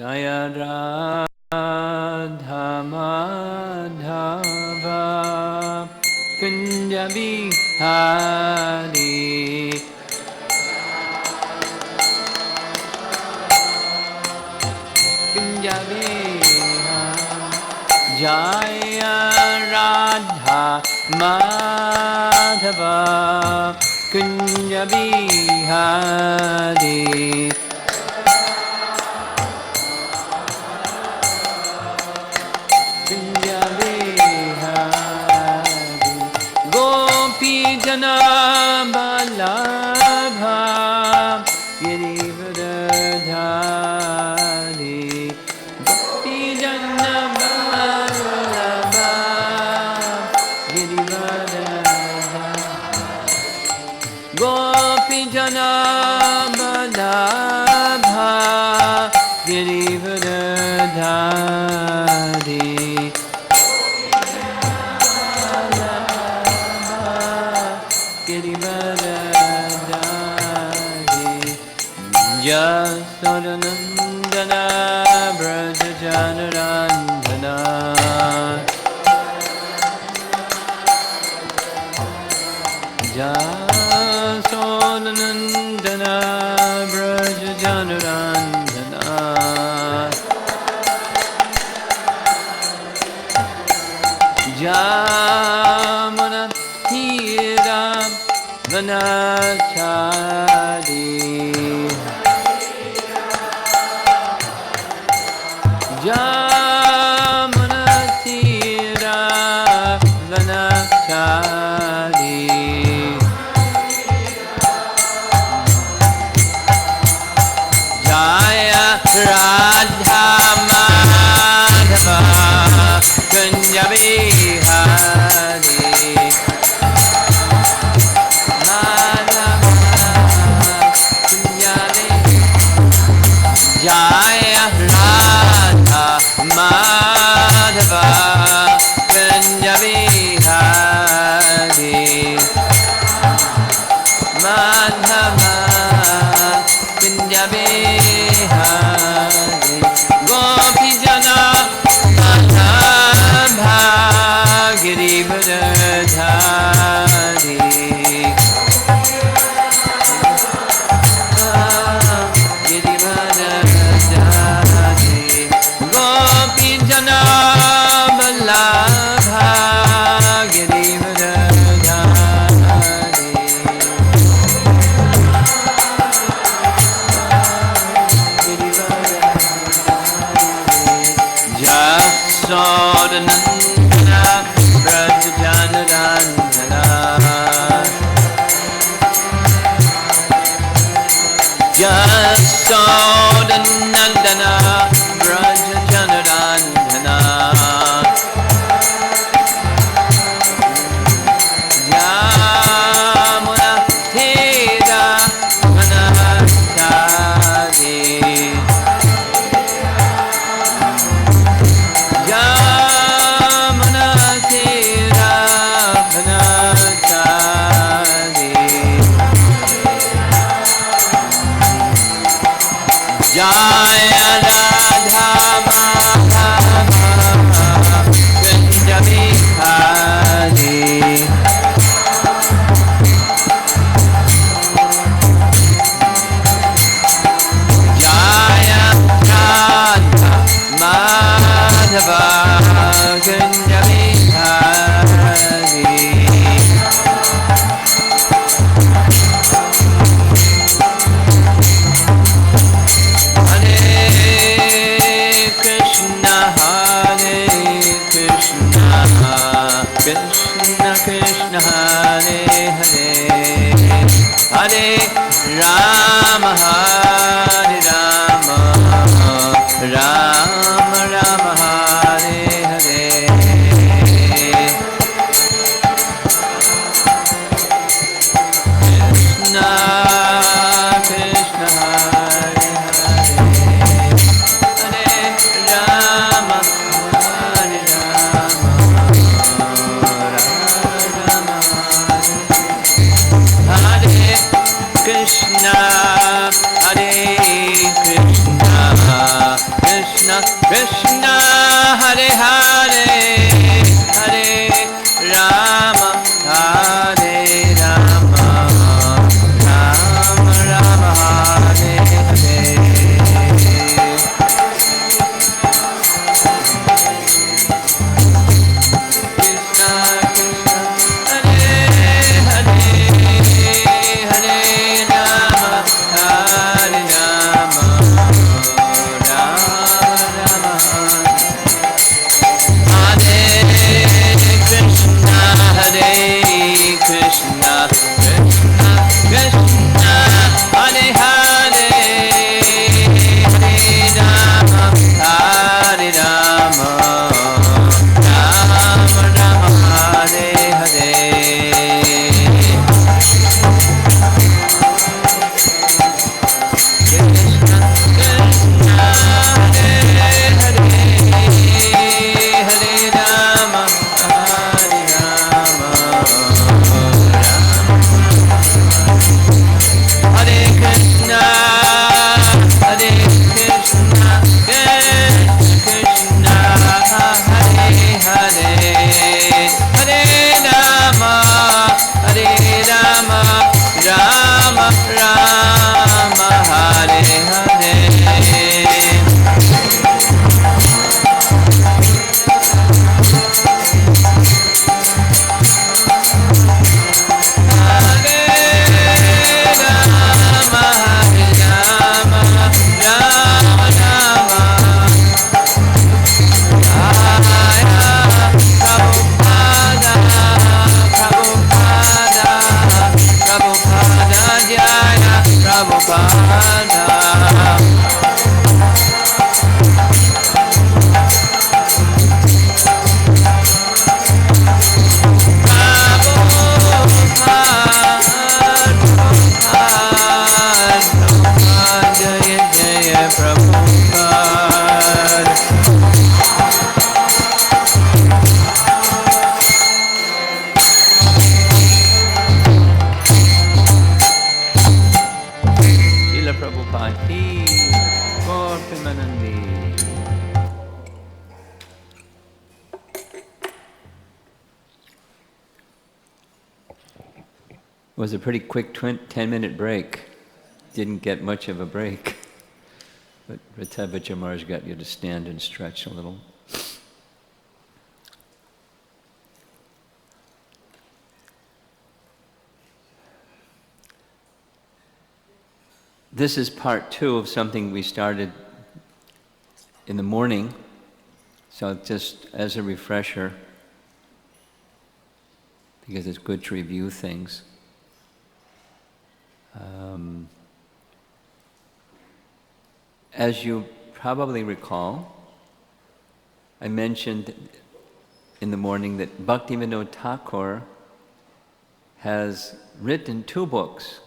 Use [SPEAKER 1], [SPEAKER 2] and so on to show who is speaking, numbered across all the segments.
[SPEAKER 1] Jaya Radha Madhava Kunja Bihari Kunja Bihari Jaya Radha Madhava Kunja Bihari Jana Balabha Giri Vadadhari Gopi Jana Balabha Giri Vadadhari Gopi Jana Balabha Giri Vadadhari Jasodanandana Brajajanarandana Jasodanandana Brajajanarandana Jamana Hira Vanachadi Jamanatira Vanachari Jaya Radha Madhava Kunja Bihari Madhava Kunja Bihari Jaya Radha Madhava Kunja Bihari Madhava Kunja Bihari Gopi Jana Madhava Giri Vadadhari Giri Vadadhari Gopi Jana Balabha Giri Vadadhari Giri Vadadhari Jasodanandana Brajajanarandana Jasodanandana Brajajanarandana Yamuna Thera Vanachari Yamuna Thera Vanachari Jaya Radha Madhava Kunja Bihari Jaya Radha Madhava Kunja Bihari Krishna Krishna Hare Hare Hare Rama Hare Rama Rama Rama Hare Hare Krishna Krishna Hare Hare Hare Rama Hare Rama Krishna Hare Krishna It was a pretty quick 10-minute break. Didn't get much of a break. But Radharani Maharaj got you to stand and stretch a little. This is part 2 of something we started in the morning. So just as a refresher, because it's good to review things. As you probably recall, I mentioned in the morning that Bhaktivinoda Thakur has written 2 books.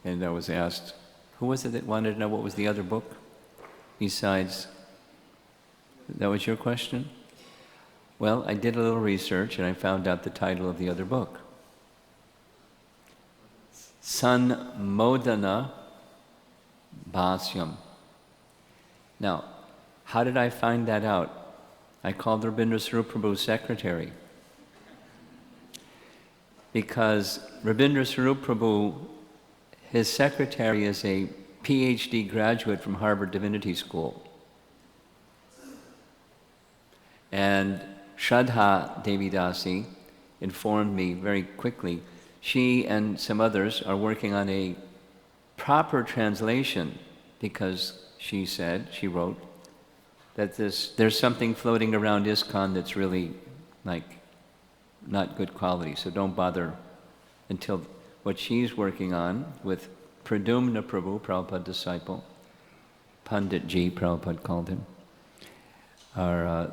[SPEAKER 1] And I was asked, who was it that wanted to know what was the other book? Besides, that was your question? Well, I did a little research and I found out the title of the other book. Sanmodana Bhasyam. Now, how did I find that out? I called Rabindra Swarup Prabhu's secretary. Because Rabindra Swarup Prabhu, his secretary is a PhD graduate from Harvard Divinity School. And Shraddha Devi Dasi informed me very quickly, she and some others are working on a proper translation because she wrote, that there's something floating around ISKCON that's really not good quality, so don't bother until what she's working on with Pradumna Prabhu, Prabhupada disciple, Pandit Ji, Prabhupada called him, are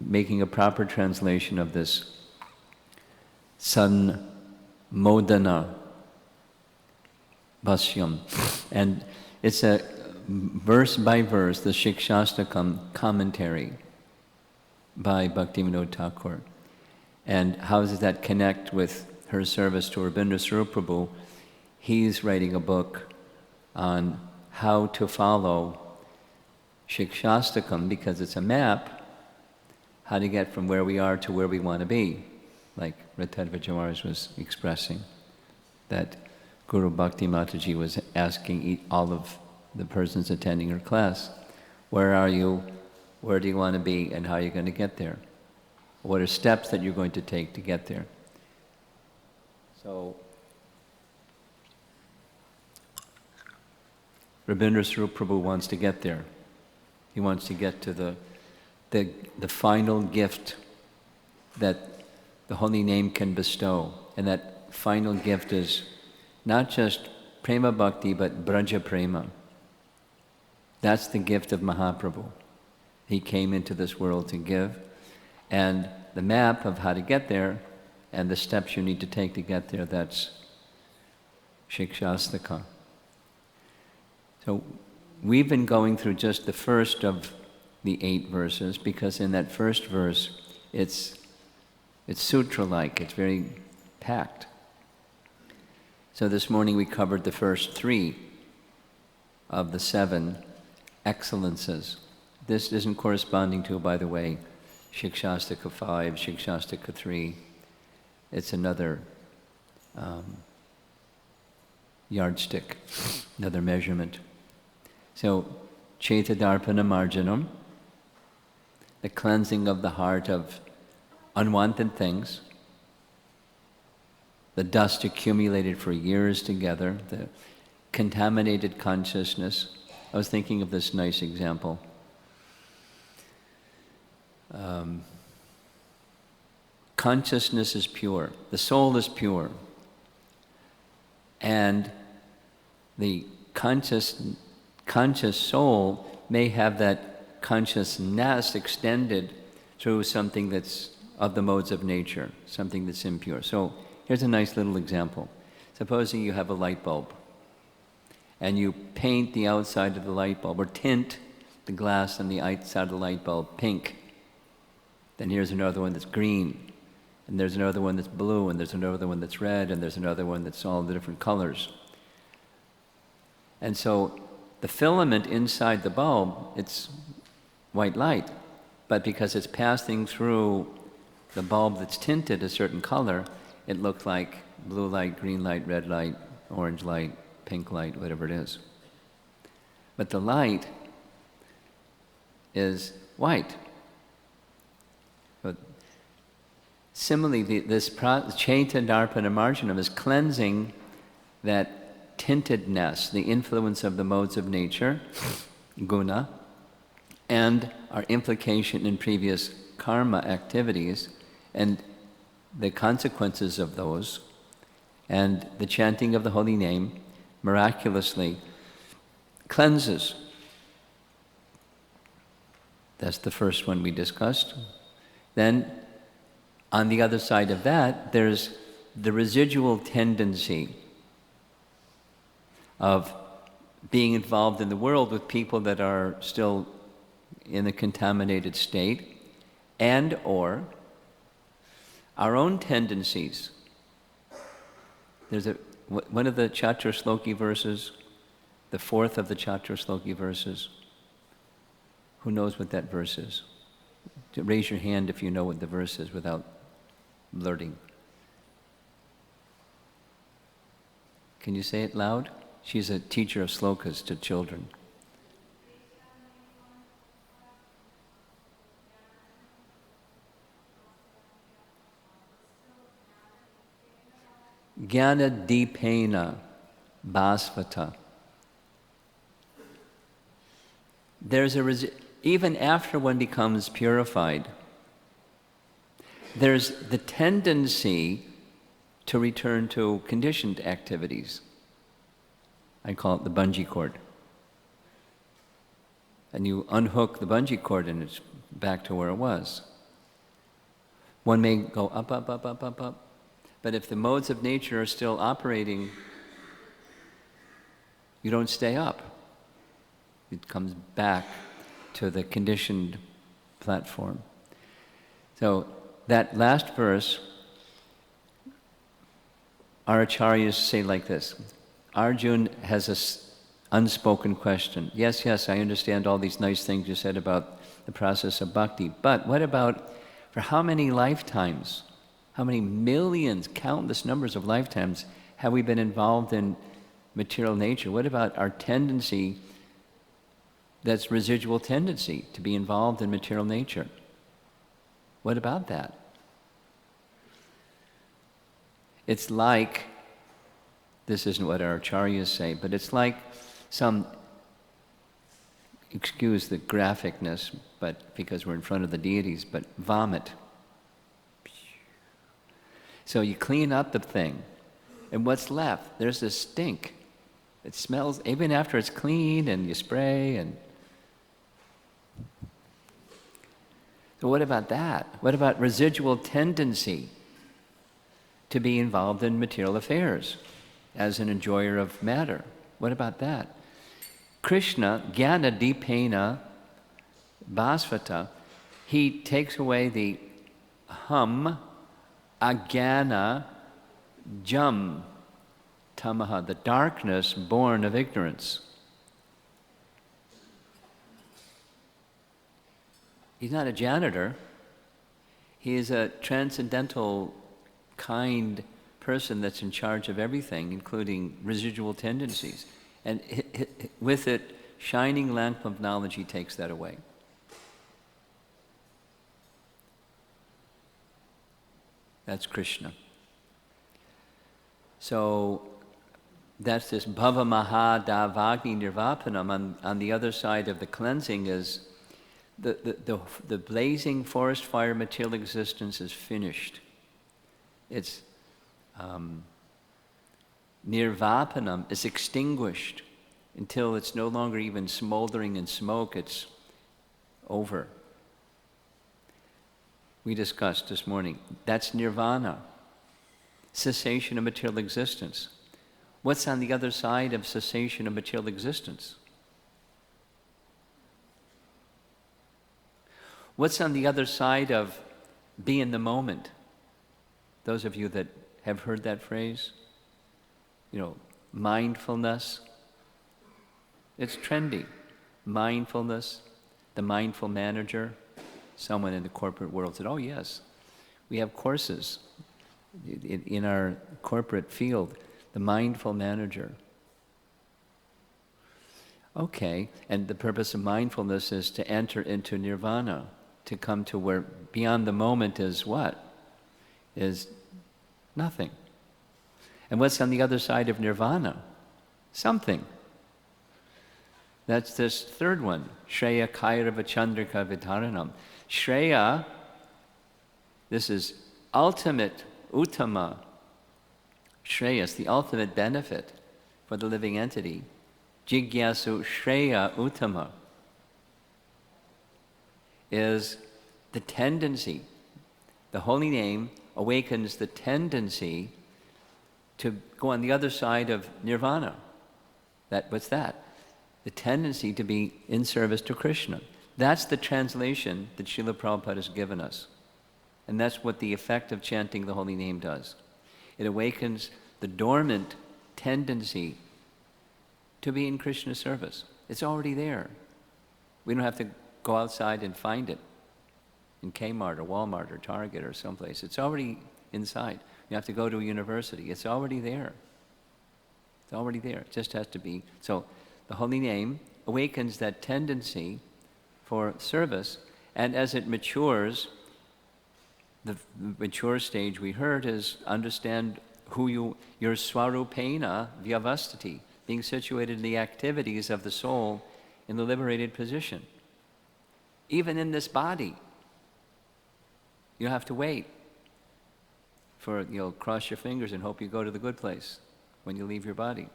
[SPEAKER 1] making a proper translation of this Sanmodana Bhasyam. And it's a verse by verse, the Shikshastakam commentary by Bhaktivinoda Thakur. And how does that connect with her service to Rabindra Swarup Prabhu? He's writing a book on how to follow Shikshastakam, because it's a map, how to get from where we are to where we want to be, like Radharani Maharaj was expressing, that Guru Bhakti Mataji was asking all of the persons attending her class, where are you, where do you want to be, and how are you going to get there? What are steps that you're going to take to get there? So, Rabindra Swarup Prabhu wants to get there. He wants to get to the final gift that the holy name can bestow. And that final gift is not just Prema Bhakti, but Braja Prema. That's the gift of Mahaprabhu. He came into this world to give. And the map of how to get there and the steps you need to take to get there, that's Shikshastaka. So we've been going through just the first of the 8 verses, because in that first verse, it's sutra-like, it's very packed. So this morning we covered the first 3 of the 7 excellences. This isn't corresponding to, by the way, Shikshastaka 5, Shikshastaka 3. It's another yardstick, another measurement. So, Chaitadarpana Marjanam, the cleansing of the heart of unwanted things, the dust accumulated for years together, the contaminated consciousness. I was thinking of this nice example. Consciousness is pure, the soul is pure, and the conscious soul may have that consciousness extended through something that's of the modes of nature, something that's impure. So here's a nice little example. Supposing you have a light bulb, and you paint the outside of the light bulb, or tint the glass on the outside of the light bulb pink. Then here's another one that's green, and there's another one that's blue, and there's another one that's red, and there's another one that's all the different colors. And so the filament inside the bulb, it's white light, but because it's passing through the bulb that's tinted a certain color, it looks like blue light, green light, red light, orange light, pink light, whatever it is. But the light is white. But similarly, this Chaita Darpana Marjanam is cleansing that tintedness, the influence of the modes of nature, guna, and our implication in previous karma activities, and the consequences of those, and the chanting of the holy name miraculously cleanses. That's the first one we discussed. Then, on the other side of that, there's the residual tendency of being involved in the world with people that are still in a contaminated state, and or our own tendencies. There's one of the Chaturshloki verses, the fourth of the Chaturshloki verses. Who knows what that verse is? Raise your hand if you know what the verse is without blurting. Can you say it loud? She's a teacher of slokas to children. Jnana dipena bhasvata. There's even after one becomes purified, there's the tendency to return to conditioned activities. I call it the bungee cord. And you unhook the bungee cord and it's back to where it was. One may go up, up, up, up, up, up. But if the modes of nature are still operating, you don't stay up. It comes back to the conditioned platform. So that last verse, our acharyas say like this. Arjun has an unspoken question. Yes, I understand all these nice things you said about the process of bhakti, but what about for how many lifetimes, how many millions, countless numbers of lifetimes have we been involved in material nature? What about our tendency, that's residual tendency, to be involved in material nature? What about that? It's like, this isn't what our acharyas say, but it's like some, excuse the graphicness, but because we're in front of the deities, but vomit. So you clean up the thing, and what's left? There's this stink. It smells, even after it's clean and you spray and... So what about that? What about residual tendency to be involved in material affairs as an enjoyer of matter? What about that? Krishna, jnana dipena bhasvata, he takes away the ajnana jam tamaha, the darkness born of ignorance. He's not a janitor. He is a transcendental, kind person that's in charge of everything, including residual tendencies. And with it, shining lamp of knowledge, he takes that away. That's Krishna. So that's this bhava maha davagni nirvapanam. On the other side of the cleansing is the blazing forest fire material existence is finished. It's nirvapanam is extinguished. until it's no longer even smoldering in smoke, it's over. We discussed this morning, that's nirvana, cessation of material existence. What's on the other side of cessation of material existence? What's on the other side of be in the moment? Those of you that have heard that phrase, mindfulness. It's trendy. Mindfulness, the mindful manager. Someone in the corporate world said, oh yes, we have courses in our corporate field, the mindful manager. Okay, and the purpose of mindfulness is to enter into nirvana, to come to where beyond the moment is what? Is nothing. And what's on the other side of nirvana? Something. That's this third one, Shreya Kairava Chandrika Vidharanam. Shreya, this is ultimate, uttama, Shreyas, the ultimate benefit for the living entity. Jigyasu Shreya Uttama is the tendency. The holy name awakens the tendency to go on the other side of nirvana. What's that? The tendency to be in service to Krishna. That's the translation that Srila Prabhupada has given us. And that's what the effect of chanting the holy name does. It awakens the dormant tendency to be in Krishna's service. It's already there. We don't have to go outside and find it in Kmart or Walmart or Target or someplace. It's already inside. You have to go to a university. It's already there. It's already there. It just has to be. So the holy name awakens that tendency for service, and as it matures, the mature stage we heard is understand who your swarupena vyavastati, being situated in the activities of the soul in the liberated position. Even in this body, you have to wait for, cross your fingers and hope you go to the good place when you leave your body.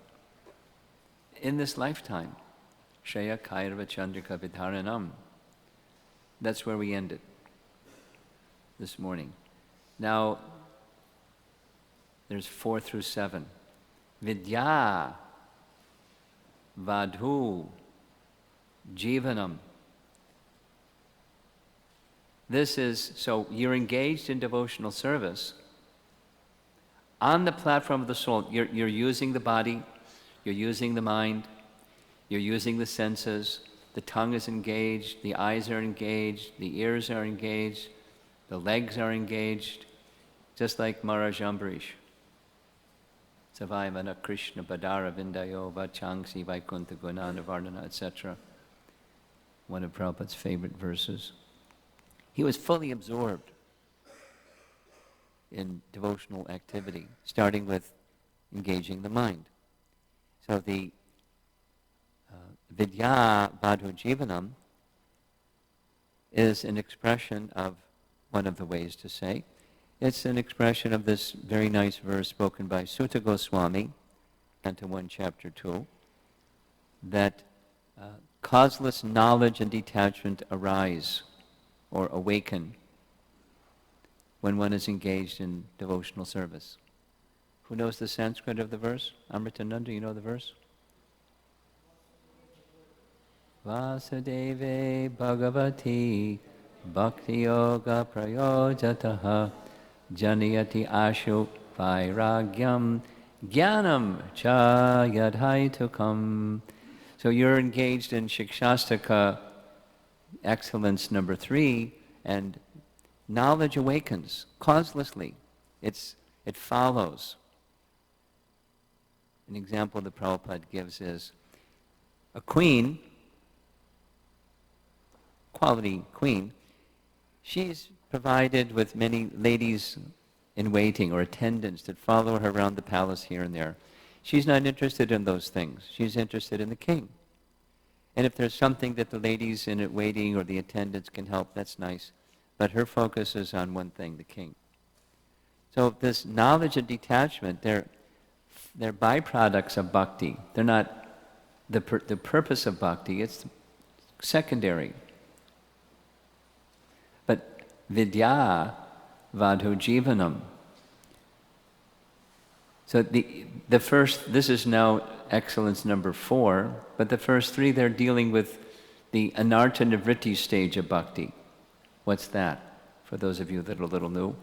[SPEAKER 1] In this lifetime, Shreya Kairava Chandrika Vidharanam. That's where we ended this morning. Now, there's 4 through 7. Vidya Bhadra Jivanam. This is, so you're engaged in devotional service. On the platform of the soul, you're using the body, you're using the mind, you're using the senses, the tongue is engaged, the eyes are engaged, the ears are engaged, the legs are engaged, just like Maharaja Ambarish. Savaimana Krishna Badara Vindayo Vachangsi Vaikuntha Gunana Varnana, etc. One of Prabhupada's favorite verses. He was fully absorbed in devotional activity, starting with engaging the mind. So the Vidya Bhadra Jivanam is an expression of one of the ways to say. It's an expression of this very nice verse spoken by Sutta Goswami, Canto 1, Chapter 2, that causeless knowledge and detachment arise or awaken when one is engaged in devotional service. Who knows the Sanskrit of the verse? Amritananda, you know the verse? Vasudeve Bhagavati Bhakti Yoga Prayojataha Janiyati Ashu Vairagyam Jnanam Cha Yadhaitukam. So you're engaged in Shikshastaka excellence number 3, and knowledge awakens causelessly. It follows. An example the Prabhupada gives is a queen, quality queen, she's provided with many ladies in waiting or attendants that follow her around the palace here and there. She's not interested in those things. She's interested in the king. And if there's something that the ladies in waiting or the attendants can help, that's nice. But her focus is on one thing, the king. So this knowledge and detachment, they're byproducts of bhakti. They're not the purpose of bhakti, it's secondary. But Vidya Bhadra Jivanam. So the first, this is now excellence number 4, but the first 3, they're dealing with the anartha nivritti stage of bhakti. What's that? For those of you that are a little new,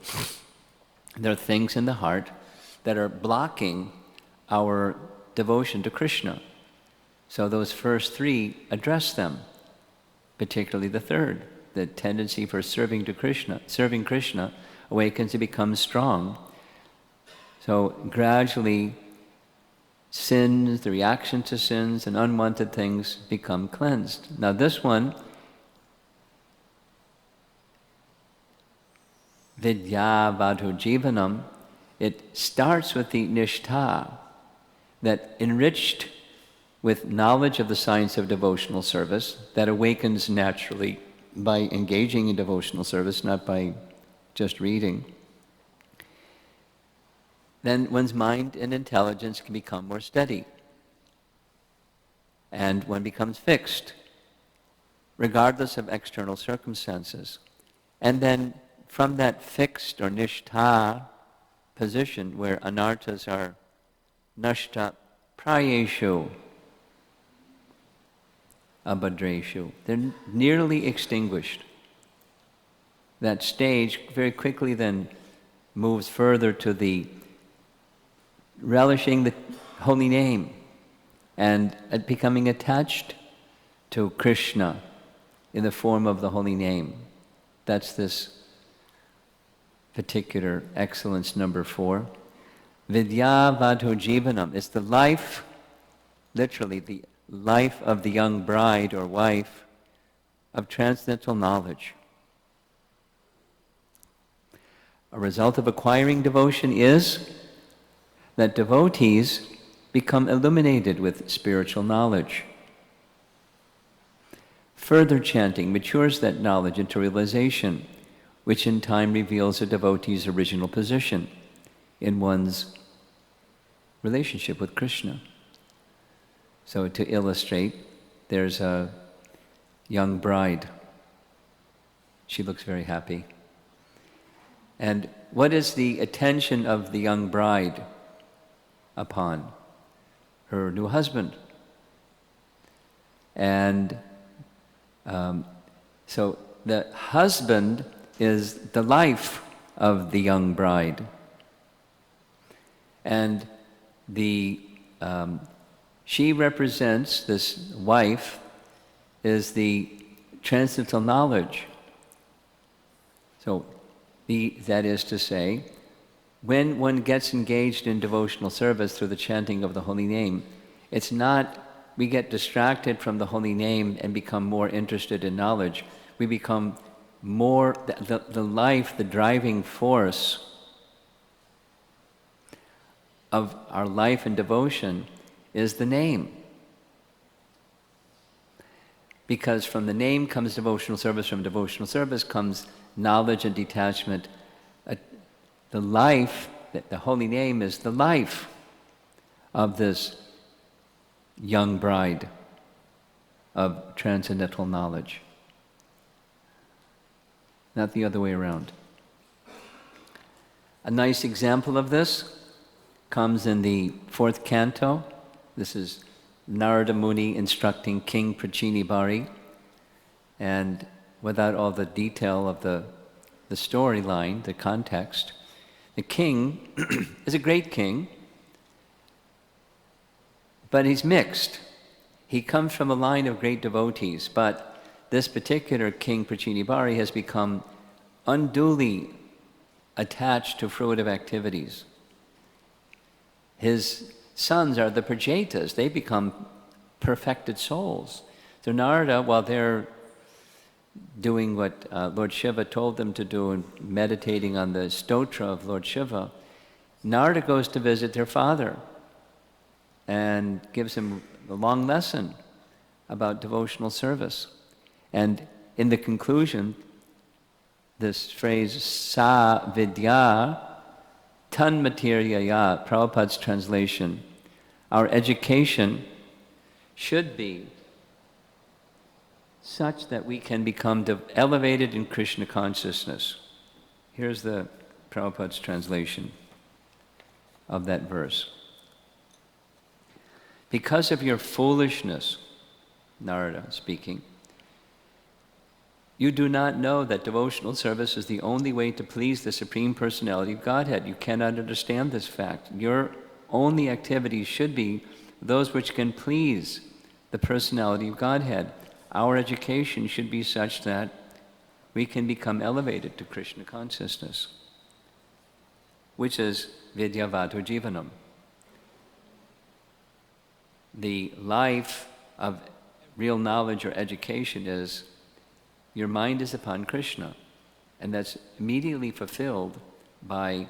[SPEAKER 1] there are things in the heart that are blocking our devotion to Krishna. So those first 3 address them, particularly the third, the tendency for serving Krishna awakens and becomes strong. So gradually, sins, the reaction to sins, and unwanted things become cleansed. Now this one, Vidya Bhadra Jivanam, it starts with the nishtha, that enriched with knowledge of the science of devotional service, that awakens naturally by engaging in devotional service, not by just reading. Then one's mind and intelligence can become more steady. And one becomes fixed, regardless of external circumstances. And then from that fixed or nishtha position where anarthas are nashta prayeshu abhadreshu, they're nearly extinguished. That stage very quickly then moves further to the relishing the holy name and becoming attached to Krishna in the form of the holy name. That's this particular excellence number 4. Vidya Bhadra Jivanam is the life, literally the life of the young bride or wife of transcendental knowledge. A result of acquiring devotion is that devotees become illuminated with spiritual knowledge. Further chanting matures that knowledge into realization, which in time reveals a devotee's original position in one's relationship with Krishna. So to illustrate, there's a young bride. She looks very happy. And what is the attention of the young bride upon? Her new husband. And so the husband is the life of the young bride. And she represents, this wife, is the transcendental knowledge. So that is to say, when one gets engaged in devotional service through the chanting of the holy name, it's not we get distracted from the holy name and become more interested in knowledge. We become more, the life, the driving force of our life and devotion is the name. Because from the name comes devotional service, from devotional service comes knowledge and detachment. The life, the holy name is the life of this young bride of transcendental knowledge. Not the other way around. A nice example of this comes in the 4th canto. This is Narada Muni instructing King Prachinibari. And without all the detail of the storyline, the context, the king is a great king, but he's mixed. He comes from a line of great devotees, but this particular King Prachinibari has become unduly attached to fruitive activities. His sons are the prajetas. They become perfected souls. So Narada, while they're doing what Lord Shiva told them to do and meditating on the stotra of Lord Shiva, Narada goes to visit their father and gives him a long lesson about devotional service. And in the conclusion, this phrase, sa vidya tanmateryaya, Prabhupada's translation, our education should be such that we can become elevated in Krishna consciousness. Here's the Prabhupada's translation of that verse. Because of your foolishness, Narada speaking, you do not know that devotional service is the only way to please the Supreme Personality of Godhead. You cannot understand this fact. Your only activities should be those which can please the Personality of Godhead. Our education should be such that we can become elevated to Krishna consciousness, which is Vidya Bhadra Jivanam. The life of real knowledge or education is your mind is upon Krishna, and that's immediately fulfilled by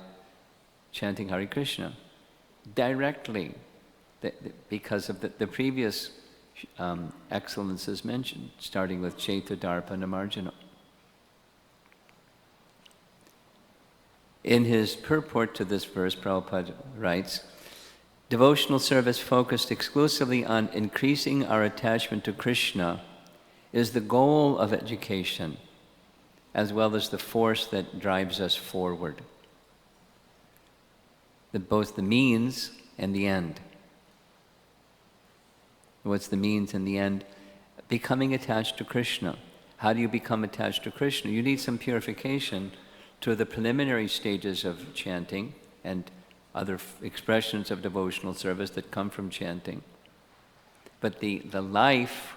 [SPEAKER 1] chanting Hare Krishna directly, because of the previous excellences mentioned, starting with Chaita, Darpa, and Amarjana. In his purport to this verse, Prabhupada writes, devotional service focused exclusively on increasing our attachment to Krishna is the goal of education, as well as the force that drives us forward. Both the means and the end. What's the means and the end? Becoming attached to Krishna. How do you become attached to Krishna? You need some purification to the preliminary stages of chanting and other expressions of devotional service that come from chanting. But the life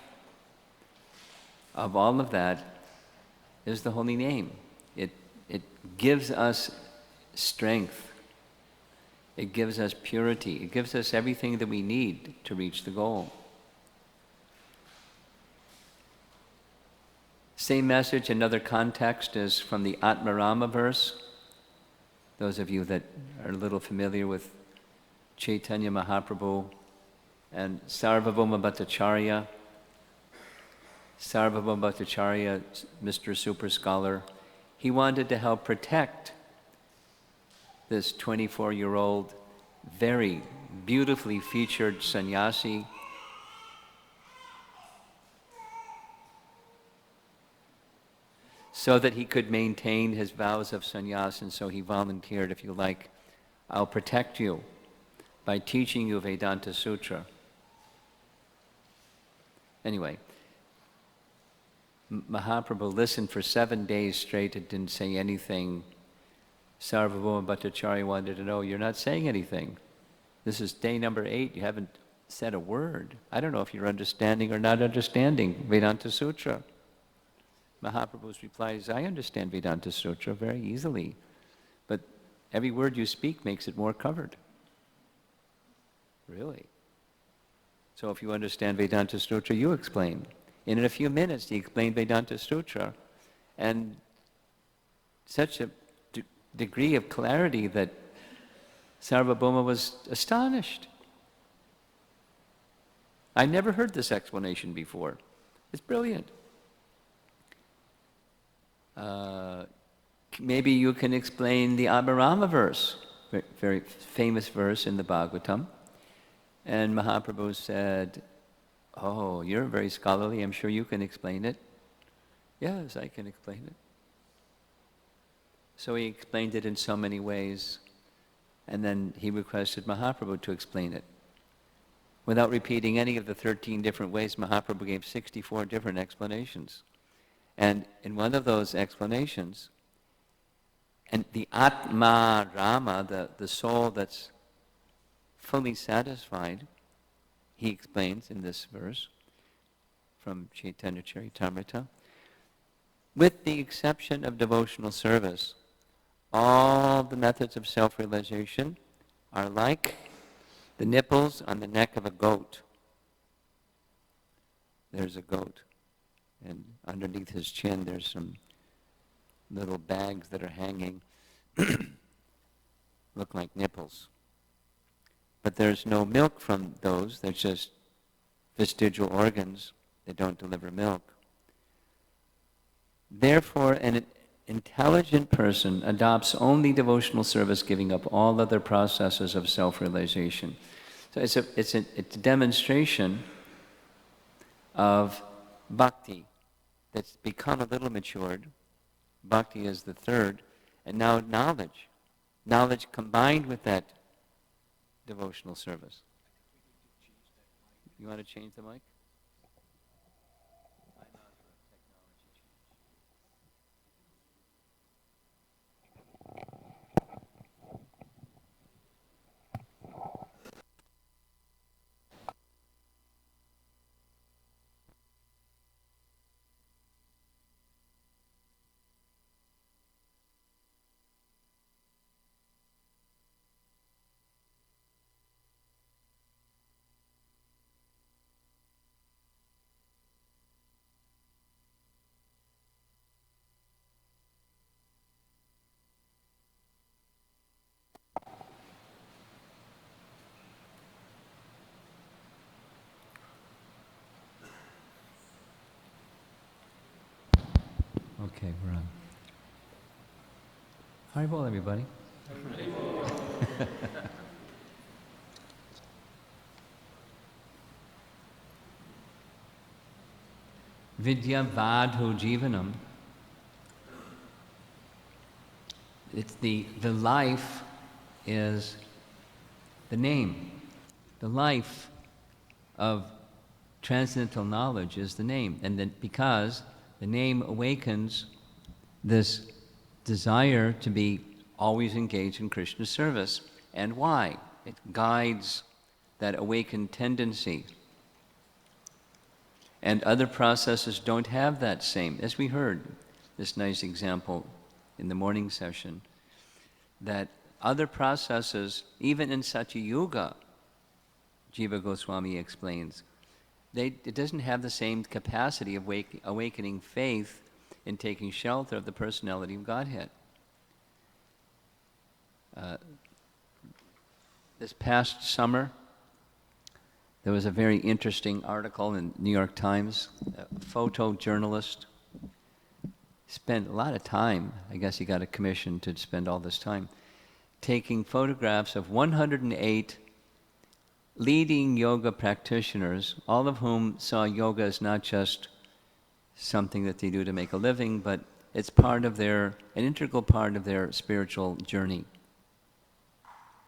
[SPEAKER 1] of all of that is the holy name. It gives us strength. It gives us purity. It gives us everything that we need to reach the goal. Same message, another context, is from the Atmarama verse. Those of you that are a little familiar with Chaitanya Mahaprabhu and Sarvabhauma Bhattacharya. Sarvabhauma Bhattacharya, Mr. Super Scholar, he wanted to help protect this 24-year-old, very beautifully featured sannyasi. So that he could maintain his vows of sannyas, and so he volunteered, if you like, I'll protect you by teaching you Vedanta Sutra. Anyway, Mahaprabhu listened for 7 days straight and didn't say anything. Sarvabhauma Bhattacharya wanted to know, you're not saying anything. This is day number 8, you haven't said a word. I don't know if you're understanding or not understanding Vedanta Sutra. Mahaprabhu's reply is, I understand Vedanta Sutra very easily, but every word you speak makes it more covered. Really? So if you understand Vedanta Sutra, you explain. And in a few minutes, he explained Vedanta Sutra, and such a degree of clarity that Sarvabhauma was astonished. I never heard this explanation before. It's brilliant. Maybe you can explain the Abhirama verse, very famous verse in the Bhagavatam. And Mahaprabhu said, oh, you're very scholarly, I'm sure you can explain it. Yes, I can explain it. So he explained it in so many ways, and then he requested Mahaprabhu to explain it. Without repeating any of the 13 different ways, Mahaprabhu gave 64 different explanations. And in one of those explanations, and the Atma Rama, the soul that's fully satisfied, he explains in this verse from Chaitanya Charitamrita, with the exception of devotional service, all the methods of self-realization are like the nipples on the neck of a goat. There's a goat, and underneath his chin there's some little bags that are hanging, look like nipples. But there's no milk from those, they're just vestigial organs that don't deliver milk. Therefore, an intelligent person adopts only devotional service, giving up all other processes of self-realization. So it's a demonstration of bhakti that's become a little matured. Bhakti is the third. And now knowledge. Knowledge combined with that devotional service. You want to change the mic? Okay, we're on. Haribol, everybody. Vidya Bhadra Jivanam. It's the life is the name. The life of transcendental knowledge is the name. And then because the name awakens this desire to be always engaged in Krishna's service. And why? It guides that awakened tendency. And other processes don't have that same. As we heard, this nice example in the morning session, that other processes, even in Satya Yuga, Jiva Goswami explains, it doesn't have the same capacity of awakening faith in taking shelter of the personality of Godhead. This past summer, there was a very interesting article in New York Times. A photojournalist spent a lot of time, I guess he got a commission to spend all this time, taking photographs of 108 leading yoga practitioners, all of whom saw yoga as not just something that they do to make a living, but it's an integral part of their spiritual journey.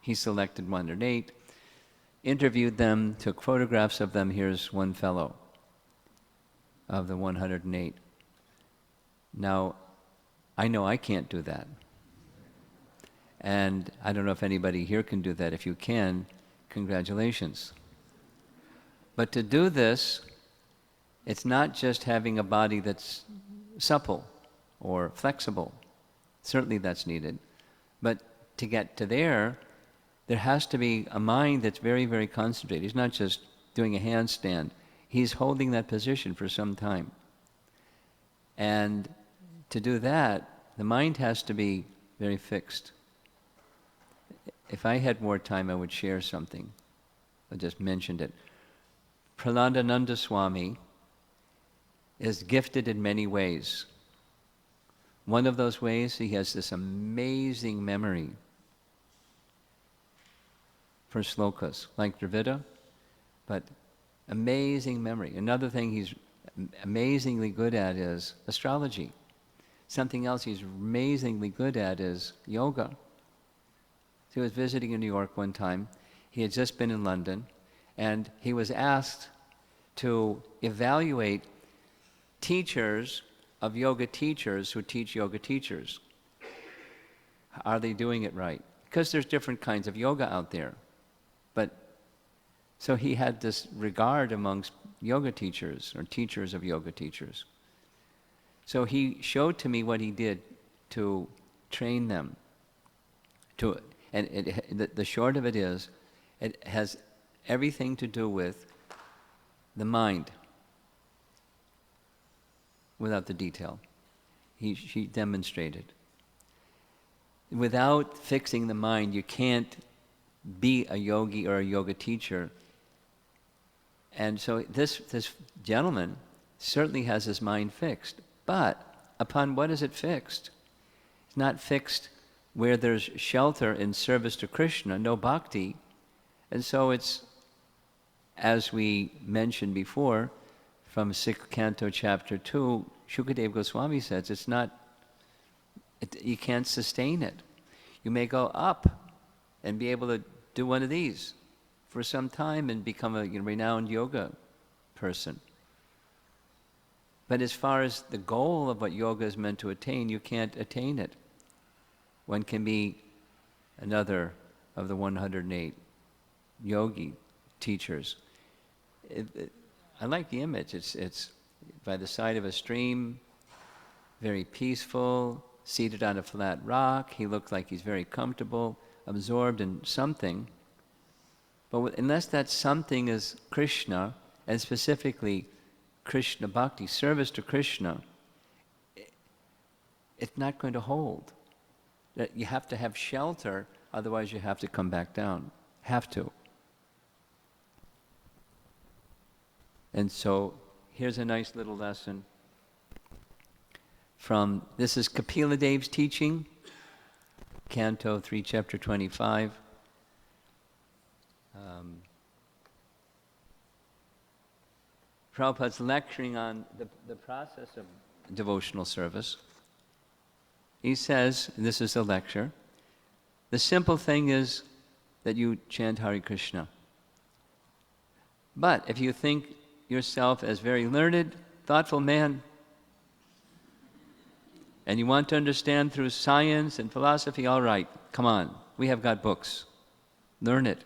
[SPEAKER 1] He selected 108, interviewed them, took photographs of them. Here's one fellow of the 108. Now, I know I can't do that. And I don't know if anybody here can do that. If you can, congratulations. But to do this, it's not just having a body that's supple or flexible. Certainly that's needed. But to get to there has to be a mind that's very, very concentrated. He's not just doing a handstand. He's holding that position for some time. And to do that, the mind has to be very fixed. If I had more time, I would share something. I just mentioned it. Pralandananda Swami is gifted in many ways. One of those ways, he has this amazing memory for slokas, like Dravida, but amazing memory. Another thing he's amazingly good at is astrology. Something else he's amazingly good at is yoga. He was visiting in New York one time. He had just been in London, and he was asked to evaluate teachers of yoga teachers who teach yoga teachers. Are they doing it right? Because there's different kinds of yoga out there. But so he had this regard amongst yoga teachers or teachers of yoga teachers. So he showed to me what he did to train them. And the short of it is, it has everything to do with the mind, without the detail. She demonstrated. Without fixing the mind, you can't be a yogi or a yoga teacher. And so this gentleman certainly has his mind fixed. But upon what is it fixed? It's not fixed where there's shelter in service to Krishna, no bhakti. And so it's, as we mentioned before, from 6th Canto, Chapter 2, Shukadeva Goswami says you can't sustain it. You may go up and be able to do one of these for some time and become a renowned yoga person. But as far as the goal of what yoga is meant to attain, you can't attain it. One can be another of the 108 yogi teachers. I like the image. It's by the side of a stream, very peaceful, seated on a flat rock. He looks like he's very comfortable, absorbed in something. But unless that something is Krishna, and specifically Krishna bhakti, service to Krishna, it's not going to hold. That you have to have shelter, otherwise you have to come back down. Have to. And so here's a nice little lesson from, this is Kapila Dev's teaching, Canto 3, Chapter 25. Prabhupada's lecturing on the process of devotional service. He says, and this is the lecture, the simple thing is that you chant Hare Krishna. But if you think yourself as very learned, thoughtful man, and you want to understand through science and philosophy, all right, come on, we have got books. Learn it.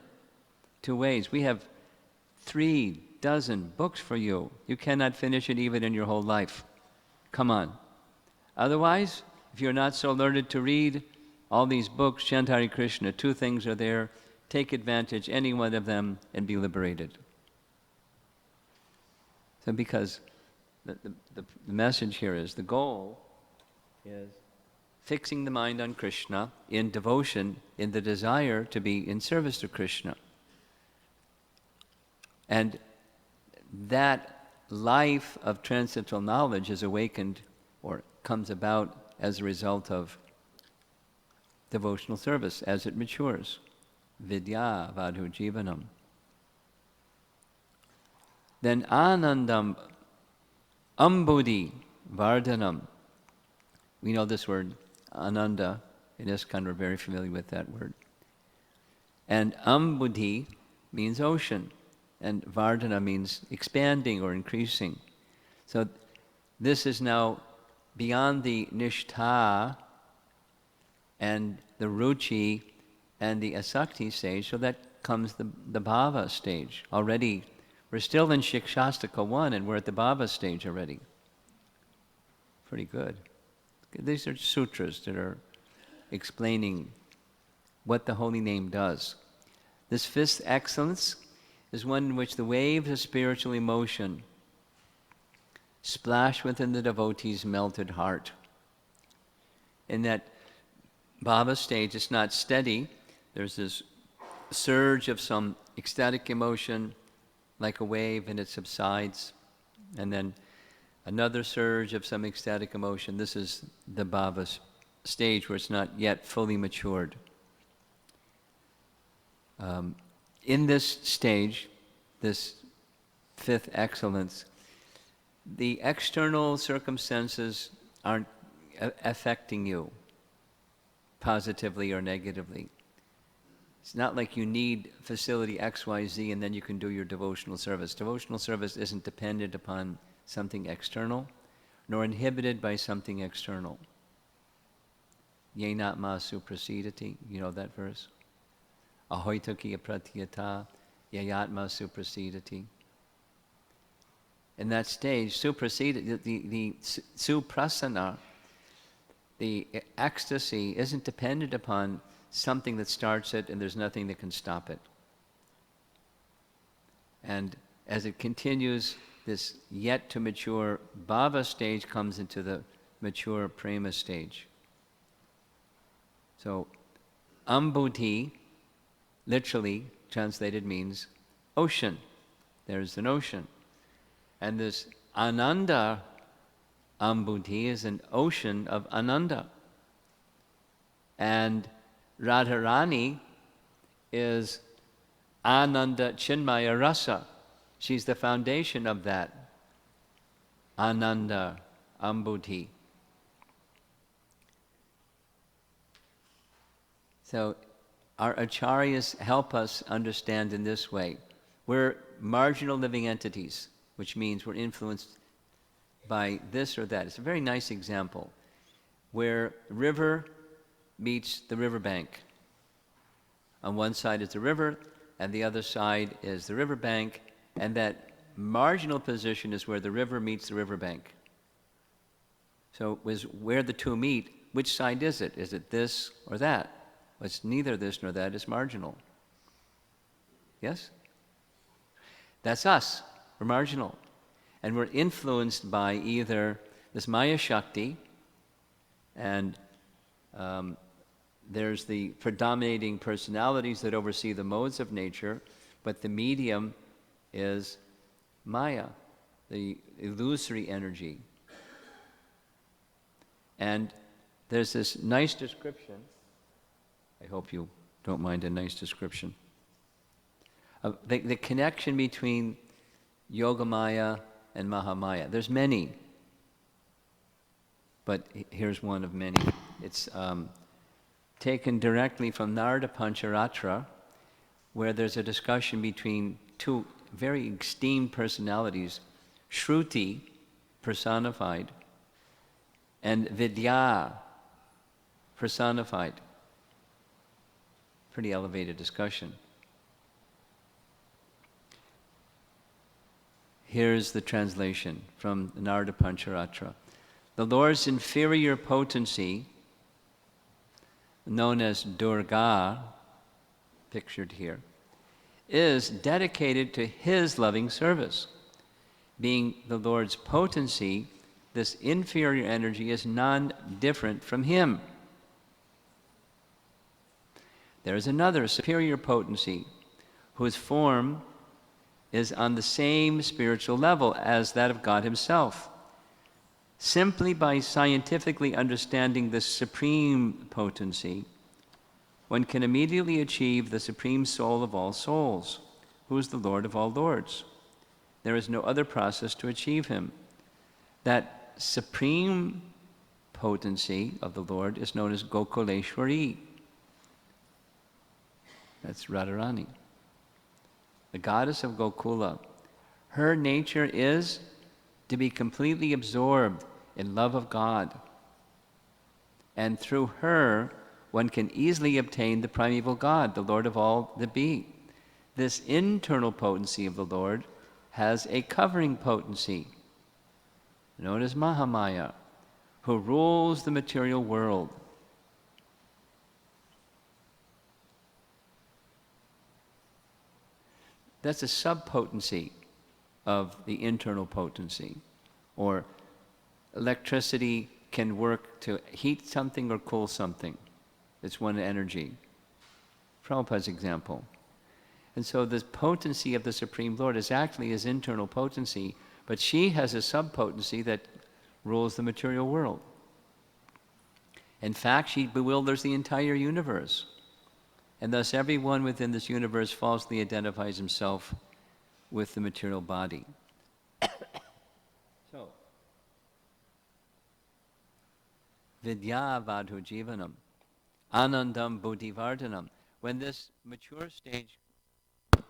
[SPEAKER 1] 2 ways. We have 3 dozen books for you. You cannot finish it even in your whole life. Come on. Otherwise, if you're not so learned to read all these books, chant Hare Krishna, 2 things are there. Take advantage, any one of them, and be liberated. So because the message here is, the goal is fixing the mind on Krishna in devotion, in the desire to be in service to Krishna. And that life of transcendental knowledge is awakened or comes about as a result of devotional service as it matures. Vidya Bhadra Jivanam. Then Anandam Ambudhi Vardhanam. We know this word, Ananda. In ISKCON, we're very familiar with that word. And Ambudhi means ocean. And Vardhana means expanding or increasing. So this is now beyond the Nishtha and the Ruchi and the Asakti stage, so that comes the Bhava stage. Already, we're still in Shikshastika 1 and we're at the Bhava stage already. Pretty good. These are sutras that are explaining what the holy name does. This 5th excellence is one in which the waves of spiritual emotion splash within the devotee's melted heart. In that Bhava stage, it's not steady. There's this surge of some ecstatic emotion, like a wave, and it subsides. And then another surge of some ecstatic emotion. This is the Bhava stage where it's not yet fully matured. In this stage, this 5th excellence, the external circumstances aren't affecting you positively or negatively. It's not like you need facility X, Y, Z and then you can do your devotional service. Devotional service isn't dependent upon something external, nor inhibited by something external. Yenat ma suprasidati, you know that verse? Ahoitaki apratyata yayatma suprasidati. In that stage, the suprasana, the ecstasy, isn't dependent upon something that starts it and there's nothing that can stop it. And as it continues, this yet to mature Bhava stage comes into the mature Prema stage. So, Ambudhi, literally translated, means ocean. There's an ocean. And this Ananda Ambudhi is an ocean of Ananda. And Radharani is Ananda Chinmaya Rasa. She's the foundation of that Ananda, Ambudhi. So our acharyas help us understand in this way. We're marginal living entities, which means we're influenced by this or that. It's a very nice example where the river meets the riverbank. On one side is the river, and the other side is the riverbank, and that marginal position is where the river meets the riverbank. So where the two meet, which side is it? Is it this or that? Well, it's neither this nor that, it's marginal. Yes? That's us. We're marginal. And we're influenced by either this Maya Shakti, and there's the predominating personalities that oversee the modes of nature, but the medium is Maya, the illusory energy. And there's this nice description. I hope you don't mind a nice description. The connection between Yogamaya and Mahamaya. There's many, but here's one of many. It's taken directly from Narada Pancharatra, where there's a discussion between two very esteemed personalities, Shruti, personified, and Vidya, personified. Pretty elevated discussion. Here's the translation from Narada Pancharatra. The Lord's inferior potency, known as Durga, pictured here, is dedicated to His loving service. Being the Lord's potency, this inferior energy is non-different from Him. There is another superior potency whose form is on the same spiritual level as that of God Himself. Simply by scientifically understanding the supreme potency, one can immediately achieve the supreme soul of all souls, who is the Lord of all lords. There is no other process to achieve Him. That supreme potency of the Lord is known as Gokuleshwari. That's Radharani, the goddess of Gokula. Her nature is to be completely absorbed in love of God. And through her, one can easily obtain the primeval God, the Lord of all that be. This internal potency of the Lord has a covering potency, known as Mahamaya, who rules the material world. That's a subpotency of the internal potency. Or electricity can work to heat something or cool something. It's one energy. Prabhupada's example. And so the potency of the Supreme Lord is actually His internal potency, but she has a subpotency that rules the material world. In fact, she bewilders the entire universe. And thus everyone within this universe falsely identifies himself with the material body. So, Vidya Bhadra Jivanam, Anandam Buddhivardhanam. When this mature stage comes,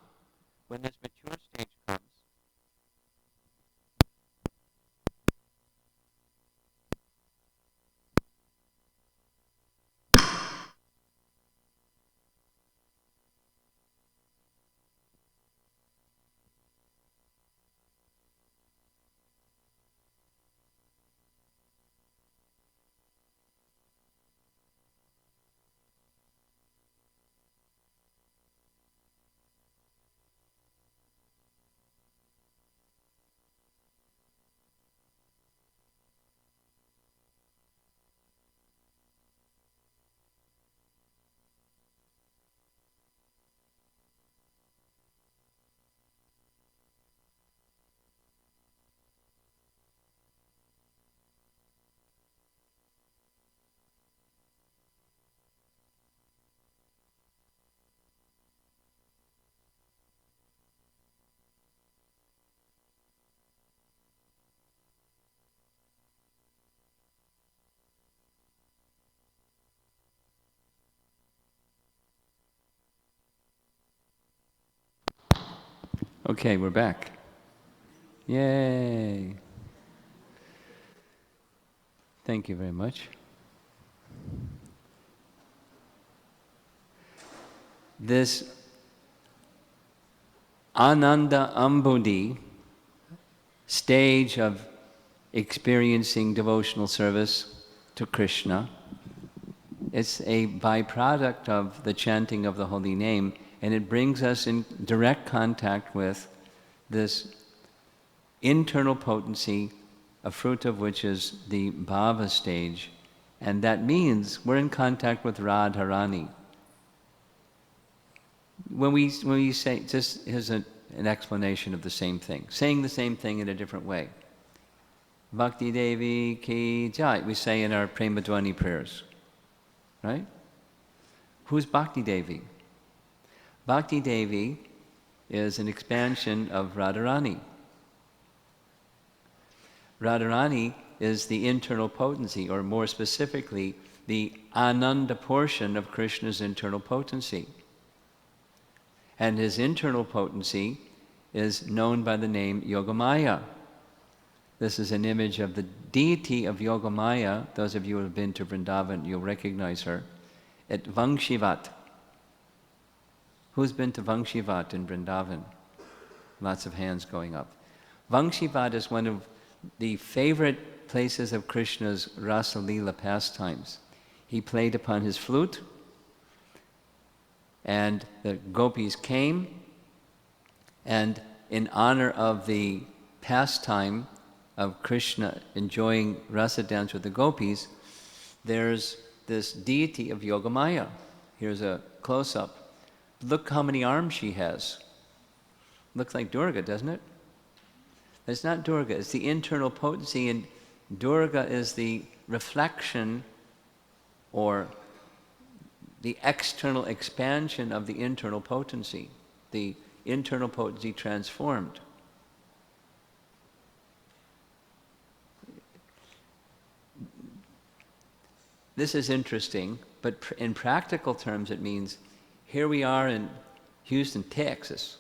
[SPEAKER 1] Okay, we're back. Yay. Thank you very much. This Ananda Ambudhi stage of experiencing devotional service to Krishna, it's a byproduct of the chanting of the holy name, and it brings us in direct contact with this internal potency, a fruit of which is the bhava stage, and that means we're in contact with Radharani. When we say, just here's an explanation of the same thing, saying the same thing in a different way. Bhakti Devi Ki Jai, we say in our Prema Dhwani prayers, right? Who's Bhakti Devi? Bhakti Devi is an expansion of Radharani. Radharani is the internal potency, or more specifically, the Ananda portion of Krishna's internal potency. And his internal potency is known by the name Yogamaya. This is an image of the deity of Yogamaya. Those of you who have been to Vrindavan, you'll recognize her, at Vangshivat. Who's been to Vangshivat in Vrindavan? Lots of hands going up. Vangshivat is one of the favorite places of Krishna's Rasa Leela pastimes. He played upon his flute, and the gopis came, and in honor of the pastime of Krishna enjoying rasa dance with the gopis, there's this deity of Yogamaya. Here's a close-up. Look how many arms she has. Looks like Durga, doesn't it? It's not Durga, it's the internal potency, and Durga is the reflection or the external expansion of the internal potency, the internal potency transformed. This is interesting, but in practical terms it means here we are in Houston, Texas,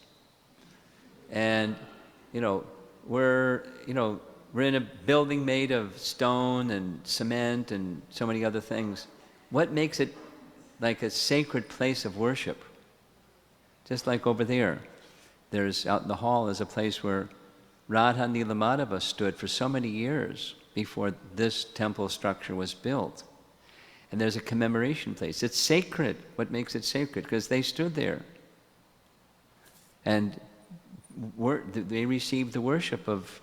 [SPEAKER 1] and we're in a building made of stone and cement and so many other things. What makes it like a sacred place of worship? Just like over there, there's out in the hall is a place where Radharani Madhava stood for so many years before this temple structure was built. And there's a commemoration place. It's sacred. What makes it sacred? Because they stood there. And they received the worship of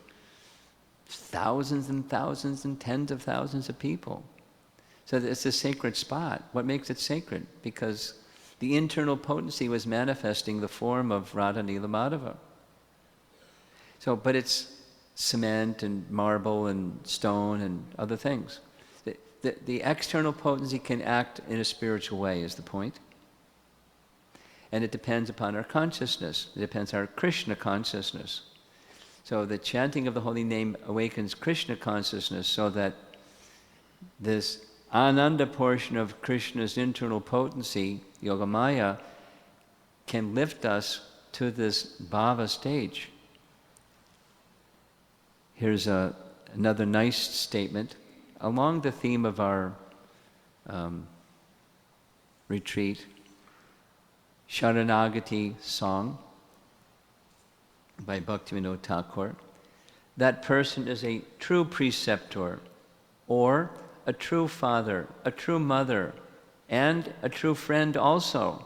[SPEAKER 1] thousands and thousands and tens of thousands of people. So it's a sacred spot. What makes it sacred? Because the internal potency was manifesting the form of Radharani Madhava. So, but it's cement and marble and stone and other things. The external potency can act in a spiritual way, is the point. And it depends upon our consciousness. It depends on our Krishna consciousness. So the chanting of the holy name awakens Krishna consciousness so that this Ananda portion of Krishna's internal potency, Yogamaya, can lift us to this bhava stage. Here's another nice statement. Along the theme of our retreat, Sharanagati song by Bhaktivinoda Thakur, that person is a true preceptor, or a true father, a true mother, and a true friend also,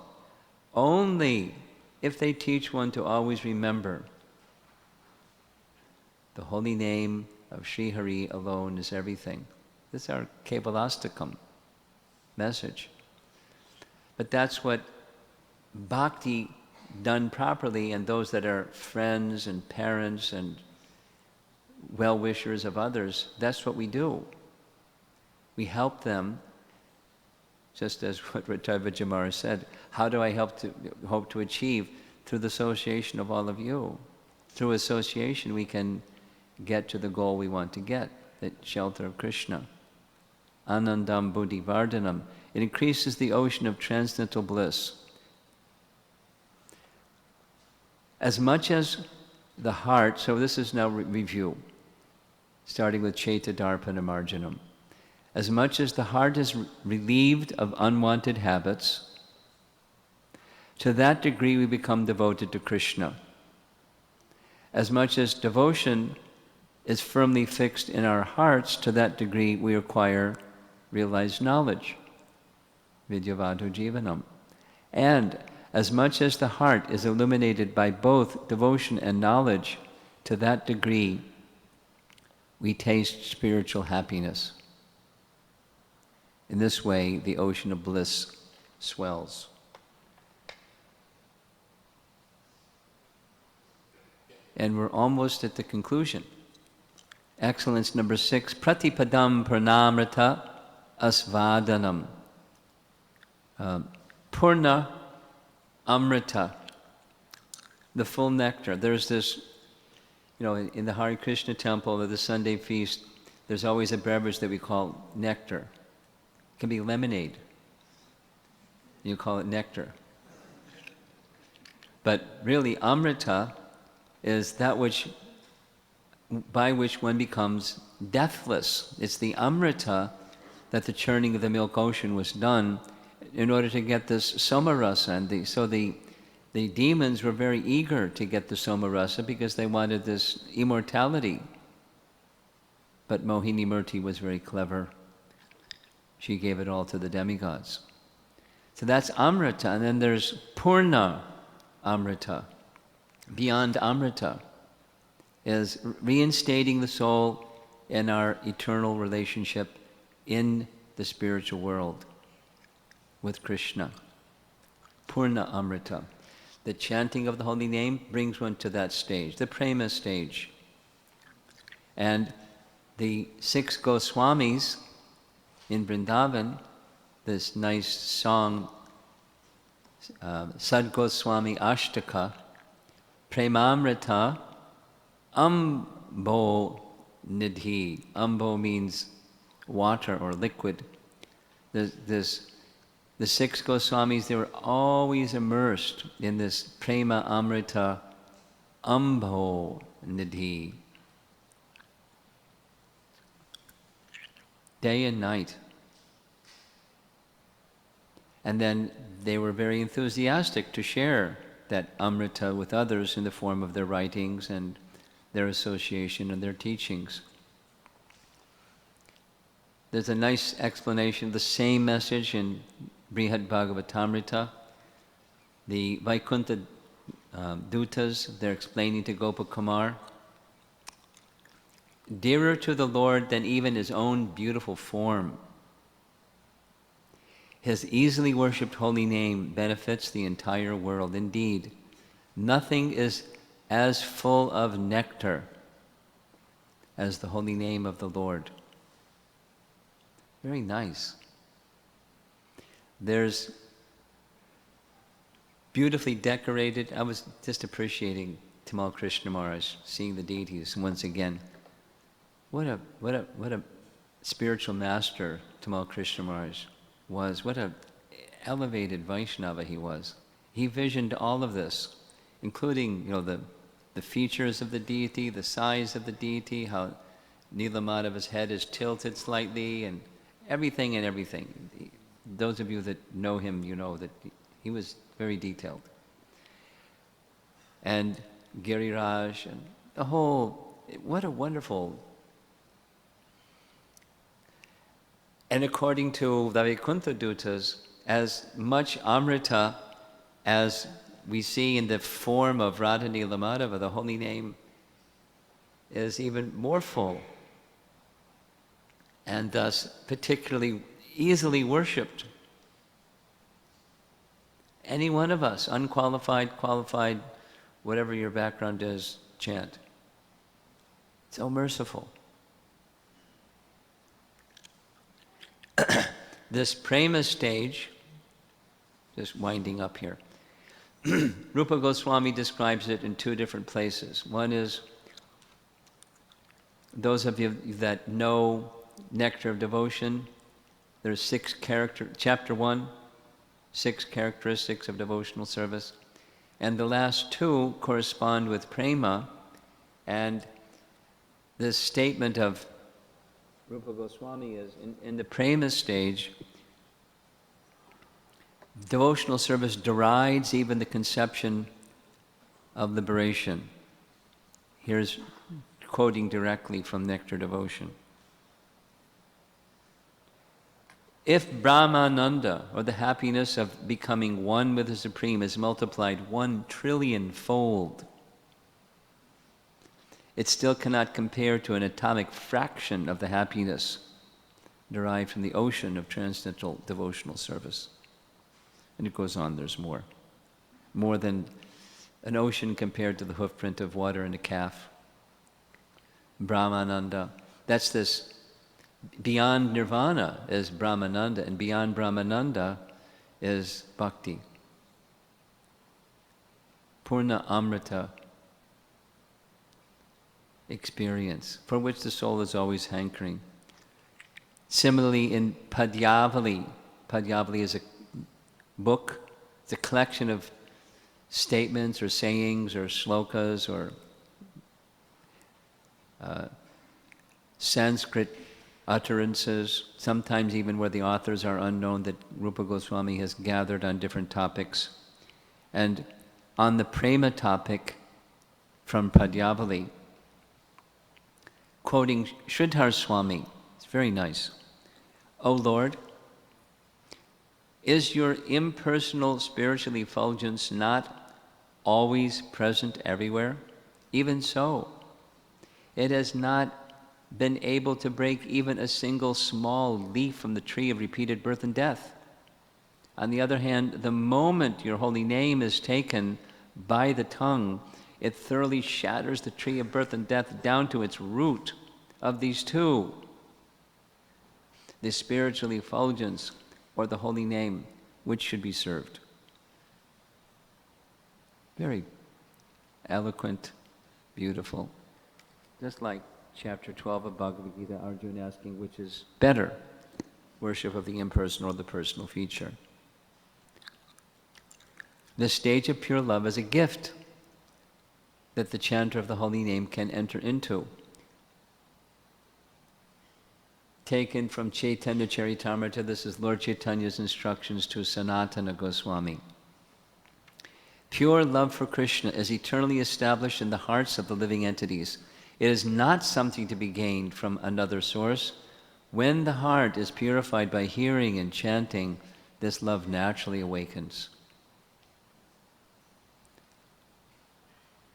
[SPEAKER 1] only if they teach one to always remember the holy name of Sri Hari alone is everything. This is our Kevalastakam message. But that's what bhakti done properly, and those that are friends and parents and well-wishers of others, that's what we do. We help them, just as what Ratava Jamara said, how do I hope to achieve? Through the association of all of you. Through association we can get to the goal we want to get, the shelter of Krishna. Anandam Buddhi Vardhanam. It increases the ocean of transcendental bliss. As much as the heart, so this is now review, starting with Chaita Darpana Marjanam. As much as the heart is relieved of unwanted habits, to that degree we become devoted to Krishna. As much as devotion is firmly fixed in our hearts, to that degree we acquire realized knowledge, Vidya Bhadra Jivanam. And as much as the heart is illuminated by both devotion and knowledge, to that degree we taste spiritual happiness. In this way, the ocean of bliss swells. And we're almost at the conclusion. Excellence number 6, Pratipadam Pranamrita Asvadanam. Purna Amrita, the full nectar. There's this, in the Hare Krishna temple at the Sunday feast, there's always a beverage that we call nectar. It can be lemonade. You call it nectar. But really, Amrita is that by which one becomes deathless. It's the Amrita that the churning of the milk ocean was done in order to get this somarasa. And so the demons were very eager to get the somarasa because they wanted this immortality. But Mohini Murti was very clever. She gave it all to the demigods. So that's Amrita. And then there's Purna Amrita. Beyond Amrita is reinstating the soul in our eternal relationship in the spiritual world with Krishna. Purna Amrita. The chanting of the holy name brings one to that stage, the Prema stage. And the 6 Goswamis in Vrindavan, this nice song, Sad Goswami Ashtaka, Premamrita Ambo Nidhi. Ambo means water or liquid. The 6 Goswamis, they were always immersed in this Prema Amrita Ambo Nidhi. Day and night. And then they were very enthusiastic to share that Amrita with others in the form of their writings and their association and their teachings. There's a nice explanation of the same message in Brihad Bhagavatamrita. The Vaikuntha Dutas, they're explaining to Gopakumar, dearer to the Lord than even his own beautiful form. His easily worshipped holy name benefits the entire world. Indeed, nothing is as full of nectar as the holy name of the Lord. Very nice. There's beautifully decorated. I was just appreciating Tamal Krishna Maharaj, seeing the deities once again. What a spiritual master Tamal Krishna Maharaj was. What a elevated Vaishnava he was. He visioned all of this, including the features of the deity, the size of the deity, how Nilamadava's head is tilted slightly, and everything. Those of you that know him, you know that he was very detailed. And Giriraj and the whole, what a wonderful. And according to the Vaikuntha Dutas, as much Amrita as we see in the form of Radha Nilamadava, the holy name, is even more full, and thus particularly easily worshipped. Any one of us, unqualified, qualified, whatever your background is, chant. So merciful. This Prema stage, just winding up here, Rupa Goswami describes it in 2 different places. One is, those of you that know Nectar of Devotion, there's 6 chapter 1, 6 characteristics of devotional service. And the last two correspond with Prema, and this statement of Rupa Goswami is, in the Prema stage, devotional service derides even the conception of liberation. Here's quoting directly from Nectar Devotion. If Brahmananda, or the happiness of becoming one with the Supreme, is multiplied 1 trillion-fold, it still cannot compare to an atomic fraction of the happiness derived from the ocean of transcendental devotional service. And it goes on, there's more. More than an ocean compared to the hoofprint of water in a calf. Brahmananda, that's this, beyond nirvana is Brahmananda, and beyond Brahmananda is bhakti. Purna Amrita experience, for which the soul is always hankering. Similarly, in Padyavali, Padyavali is a book, it's a collection of statements or sayings or shlokas or Sanskrit utterances, sometimes even where the authors are unknown, that Rupa Goswami has gathered on different topics. And on the Prema topic from Padyavali, quoting Sridhar Swami, it's very nice. O Lord, is your impersonal spiritual effulgence not always present everywhere? Even so, it has not been able to break even a single small leaf from the tree of repeated birth and death. On the other hand, the moment your holy name is taken by the tongue, it thoroughly shatters the tree of birth and death down to its root of these two, the spiritual effulgence or the holy name, which should be served. Very eloquent, beautiful. Just like chapter 12 of Bhagavad Gita, Arjuna asking which is better, worship of the impersonal or the personal feature. The stage of pure love is a gift that the chanter of the holy name can enter into. Taken from Chaitanya Charitamrita, this is Lord Chaitanya's instructions to Sanatana Goswami. Pure love for Krishna is eternally established in the hearts of the living entities. It is not something to be gained from another source. When the heart is purified by hearing and chanting, this love naturally awakens.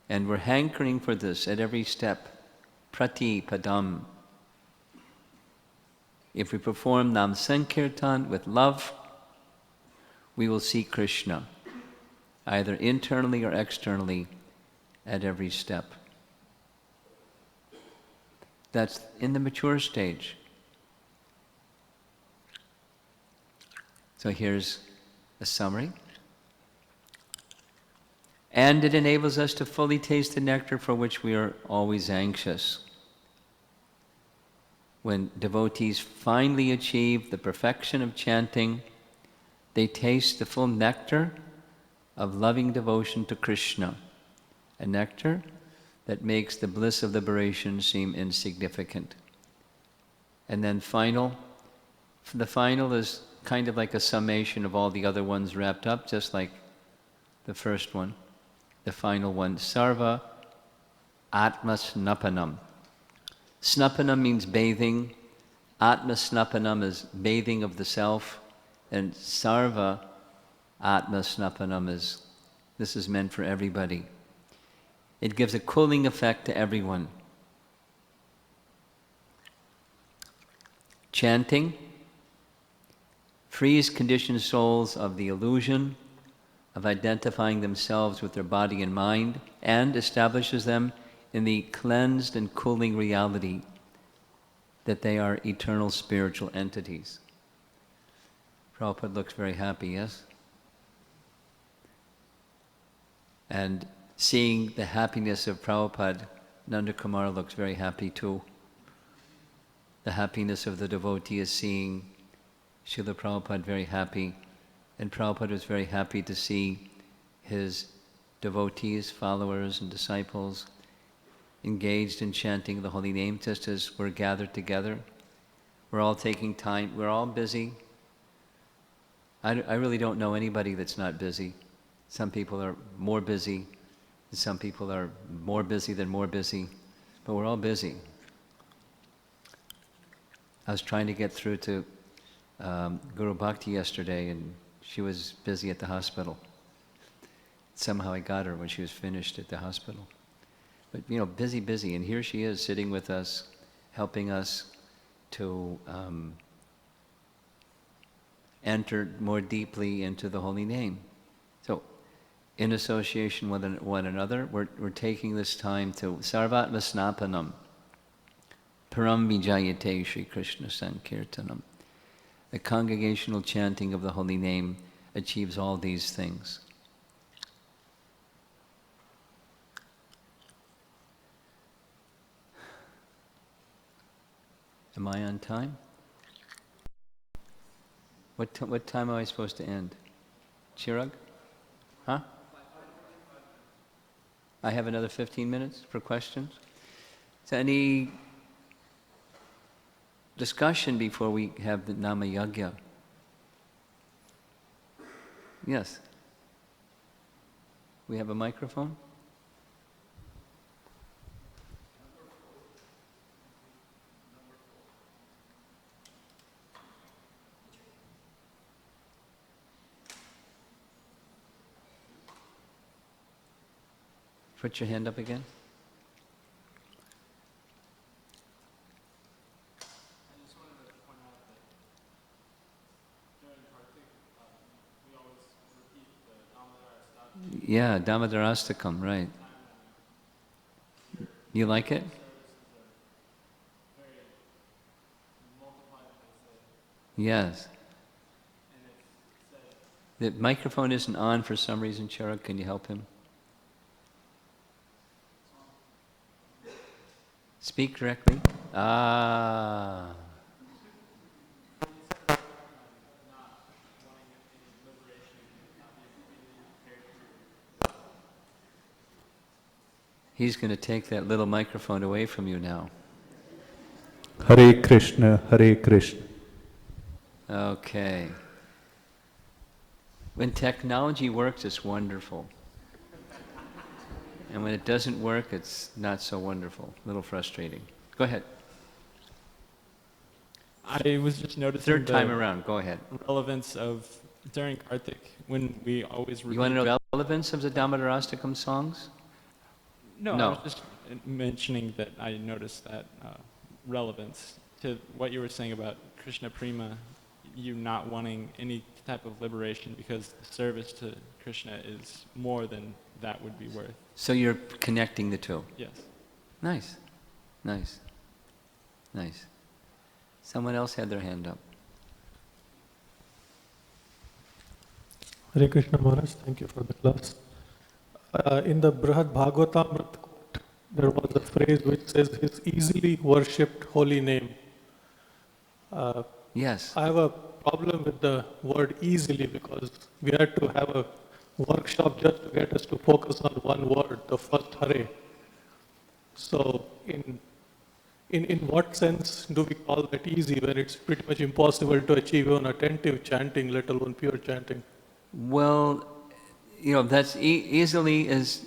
[SPEAKER 1] And we're hankering for this at every step. Prati padam. If we perform Nam Sankirtan with love, we will see Krishna, either internally or externally, at every step. That's in the mature stage. So here's a summary. And it enables us to fully taste the nectar for which we are always anxious. When devotees finally achieve the perfection of chanting, they taste the full nectar of loving devotion to Krishna, a nectar that makes the bliss of liberation seem insignificant. And then the final is kind of like a summation of all the other ones wrapped up, just like the first one. The final one, Sarva Atma Snapanam. Snapanam means bathing. Atma Snapanam is bathing of the self. And Sarva Atma Snapanam this is meant for everybody. It gives a cooling effect to everyone. Chanting frees conditioned souls of the illusion of identifying themselves with their body and mind, and establishes them in the cleansed and cooling reality that they are eternal spiritual entities. Prabhupada looks very happy, yes? And seeing the happiness of Prabhupada, Nanda Kumar looks very happy too. The happiness of the devotee is seeing Srila Prabhupada very happy, and Prabhupada was very happy to see his devotees, followers, and disciples engaged in chanting the holy name, just as we're gathered together. We're all taking time. We're all busy. I really don't know anybody that's not busy. Some people are more busy, and some people are more busy than more busy, but we're all busy. I was trying to get through to Guru Bhakti yesterday, and she was busy at the hospital. Somehow I got her when she was finished at the hospital. But, you know, busy, busy. And here she is sitting with us, helping us to enter more deeply into the holy name. So, in association with one another, we're taking this time to Sarvatma Snapanam, Param Vijayate Shri Krishna Sankirtanam. The congregational chanting of the holy name achieves all these things. Am I on time? What time am I supposed to end? Chirag? Huh? I have another 15 minutes for questions. So any discussion before we have the Nama Yagya? Yes. We have a microphone? Put your hand up again.
[SPEAKER 2] I just wanted to point out that during Kartik, we always repeat the Damodar Astakam.
[SPEAKER 1] Yeah, Damodarastakam, right. You like it?
[SPEAKER 2] Very multiplied,
[SPEAKER 1] Yes.
[SPEAKER 2] and it said,
[SPEAKER 1] The microphone isn't on for some reason, Chirag. Can you help him? Speak directly. Ah. He's going to take that little microphone away from you now.
[SPEAKER 3] Hare Krishna, Hare Krishna.
[SPEAKER 1] Okay. When technology works, it's wonderful. And when it doesn't work, it's not so wonderful. A little frustrating. Go ahead.
[SPEAKER 2] I was just noticing
[SPEAKER 1] Third time around. Go ahead.
[SPEAKER 2] relevance of during Kartik when we always repeat.
[SPEAKER 1] You want to know the relevance of the Damodarastakam songs?
[SPEAKER 2] No,
[SPEAKER 1] No.
[SPEAKER 2] I was just mentioning that I noticed that relevance to what you were saying about Krishna Prema, you not wanting any type of liberation because the service to Krishna is more than that would be worth.
[SPEAKER 1] So you're connecting the two.
[SPEAKER 2] Yes.
[SPEAKER 1] Nice. Nice. Nice. Someone else had their hand up.
[SPEAKER 4] Hare Krishna Maharaj, thank you for the class. In the Brihad Bhagavatamrita quote, there was a phrase which says his easily worshipped holy name.
[SPEAKER 1] Yes.
[SPEAKER 4] I have a problem with the word easily because we had to have a workshop just to get us to focus on one word, the first Hare. So in what sense do we call that easy when it's pretty much impossible to achieve even attentive chanting, let alone pure chanting?
[SPEAKER 1] Well, you know, that's easily is,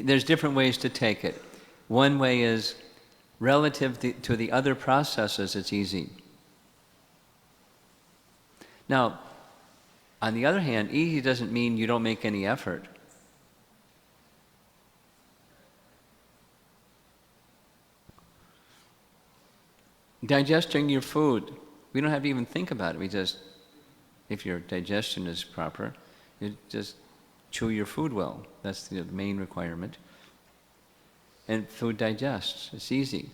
[SPEAKER 1] there's different ways to take it. One way is relative to the other processes, it's easy. Now, on the other hand, easy doesn't mean you don't make any effort. Digesting your food, we don't have to even think about it. We just, if your digestion is proper, you just chew your food well. That's the main requirement. And food digests. It's easy.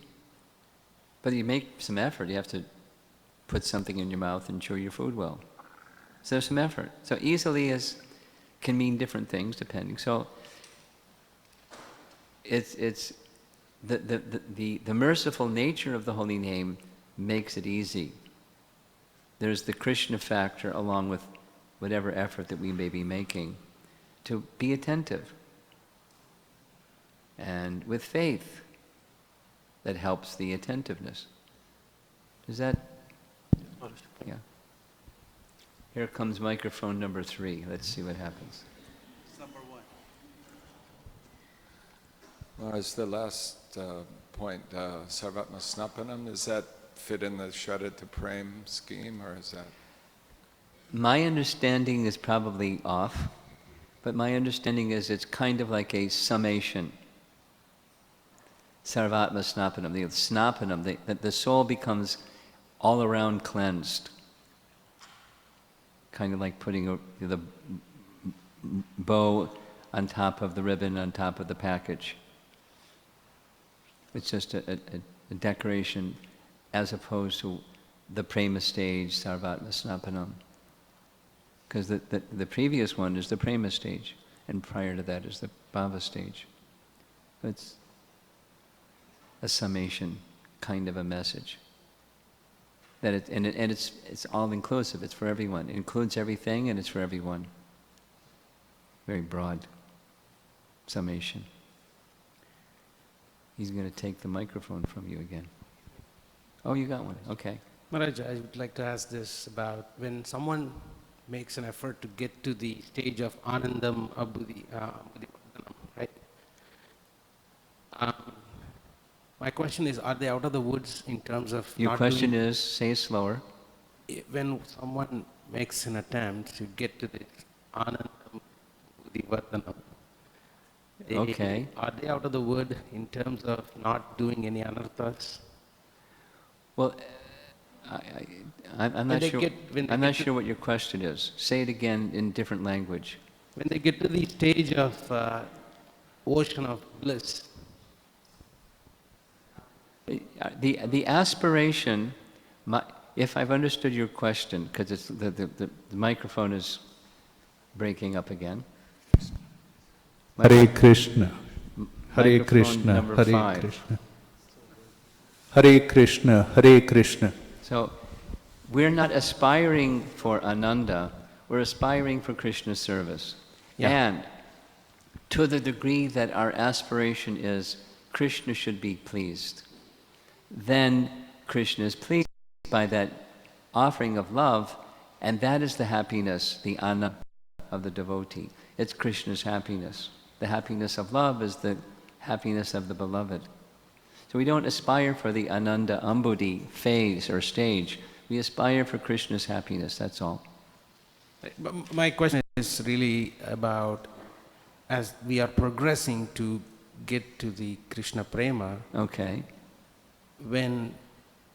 [SPEAKER 1] But you make some effort. You have to put something in your mouth and chew your food well. So there's some effort. So easily can mean different things depending. So it's the merciful nature of the holy name makes it easy. There's the Krishna factor along with whatever effort that we may be making to be attentive. and with faith that helps the attentiveness. Is that? Yeah. Here comes microphone number 3. Let's see what happens.
[SPEAKER 5] Number 1.
[SPEAKER 6] Well, as the last point, Sarvatma Snapanam, does that fit in the Shraddha to Prem scheme, or is that?
[SPEAKER 1] My understanding is probably off, but my understanding is it's kind of like a summation. Sarvatma Snapanam, the Snapanam, the soul becomes all around cleansed. Kind of like putting the bow on top of the ribbon, on top of the package. It's just a decoration as opposed to the Prema stage, Sarvatma Snapanam. Because the previous one is the Prema stage, and prior to that is the Bhava stage. It's a summation, kind of a message. That it's all inclusive. It's for everyone. It includes everything, and it's for everyone. Very broad summation. He's going to take the microphone from you again. Oh, you got one. Okay.
[SPEAKER 5] Maharaja, I would like to ask this about when someone makes an effort to get to the stage of Anandam Abhudi, right? My question is, are they out of the woods in terms of
[SPEAKER 1] Your question is, say it slower.
[SPEAKER 5] When someone makes an attempt to get to this Anandam Abhudi,
[SPEAKER 1] Okay.
[SPEAKER 5] Are they out of the wood in terms of not doing any anarthas?
[SPEAKER 1] Well, I'm not sure. I'm not sure what your question is. Say it again in different language.
[SPEAKER 5] When they get to the stage of ocean of bliss,
[SPEAKER 1] The aspiration, if I've understood your question, because it's the microphone is breaking up again.
[SPEAKER 3] Hare Krishna, Hare
[SPEAKER 1] Microphone
[SPEAKER 3] Krishna,
[SPEAKER 1] number
[SPEAKER 3] Hare
[SPEAKER 1] 5.
[SPEAKER 3] Krishna. Hare Krishna, Hare Krishna.
[SPEAKER 1] So, we're not aspiring for Ananda, we're aspiring for Krishna's service.
[SPEAKER 5] Yeah.
[SPEAKER 1] And to the degree that our aspiration is Krishna should be pleased, then Krishna is pleased by that offering of love, and that is the happiness, the ananda of the devotee. It's Krishna's happiness. The happiness of love is the happiness of the beloved. So we don't aspire for the Ananda Ambudi phase or stage. We aspire for Krishna's happiness, that's all.
[SPEAKER 5] But my question is really about, as we are progressing to get to the Krishna Prema,
[SPEAKER 1] Okay.
[SPEAKER 5] when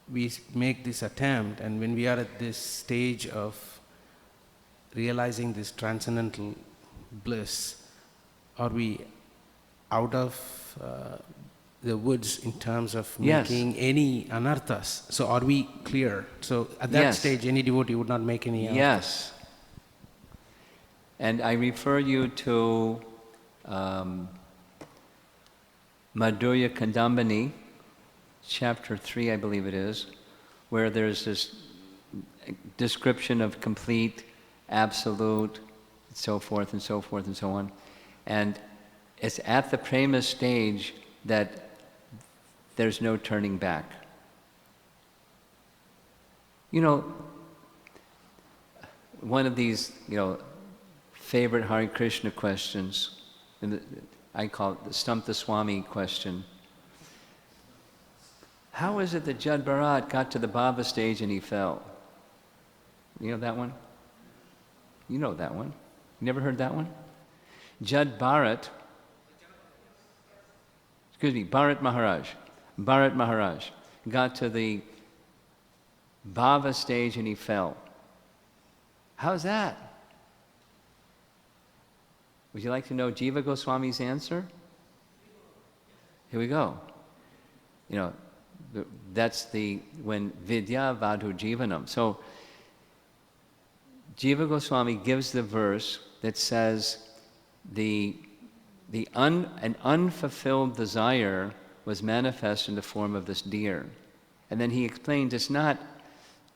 [SPEAKER 5] we make this attempt and when we are at this stage of realizing this transcendental bliss, are we out of the woods in terms of
[SPEAKER 1] Yes.
[SPEAKER 5] making any anarthas? So are we clear? So at that
[SPEAKER 1] Yes.
[SPEAKER 5] stage, any devotee would not make any anarthas?
[SPEAKER 1] Yes. And I refer you to Madhurya Kandambani, chapter 3, I believe it is, where there's this description of complete, absolute, so forth and so forth and so on. And it's at the Prema stage that there's no turning back. You know, one of these, favorite Hare Krishna questions, I call it the Stump the Swami question. How is it that Jad Bharat got to the Bhava stage and he fell? You know that one? You know that one. You never heard that one? Jad Bharat, Bharat Maharaj got to the Bhava stage and he fell. How's that? Would you like to know Jiva Goswami's answer? Here we go. That's when Vidya Bhadra Jivanam. So Jiva Goswami gives the verse that says an unfulfilled desire was manifest in the form of this deer. And then he explains it's not,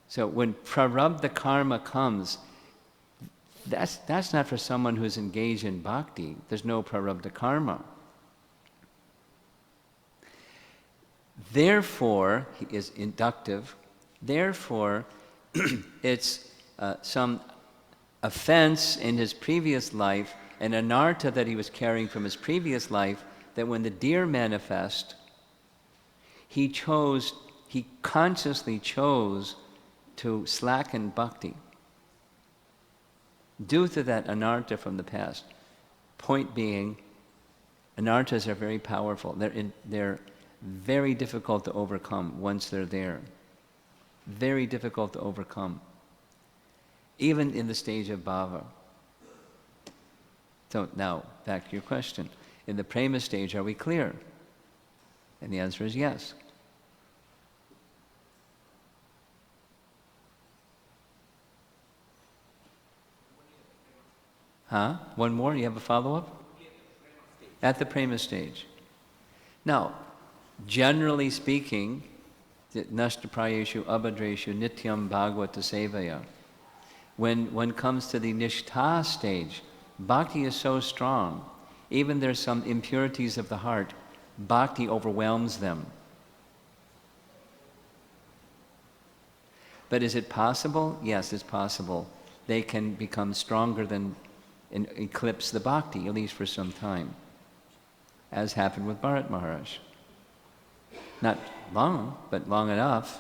[SPEAKER 1] so when prarabdha karma comes, that's not for someone who's engaged in bhakti. There's no prarabdha karma. Therefore, he is inductive. Therefore, it's some offense in his previous life, an anartha that he was carrying from his previous life, that when the deer manifest, he consciously chose to slacken bhakti due to that anartha from the past. Point being, anarthas are very powerful. They're very difficult to overcome once they're there. Very difficult to overcome, even in the stage of bhava. So now, back to your question. In the prema stage, are we clear? And the answer is yes. Huh? One more? You have a follow-up? At the prema stage. Now, generally speaking, nashtaprayeshu abhadreshu nityam bhagavata sevaya. When one comes to the nishtha stage, bhakti is so strong, even there's some impurities of the heart, bhakti overwhelms them. But is it possible? Yes, it's possible. They can become stronger than and eclipse the bhakti, at least for some time, as happened with Bharat Maharaj. Not long, but long enough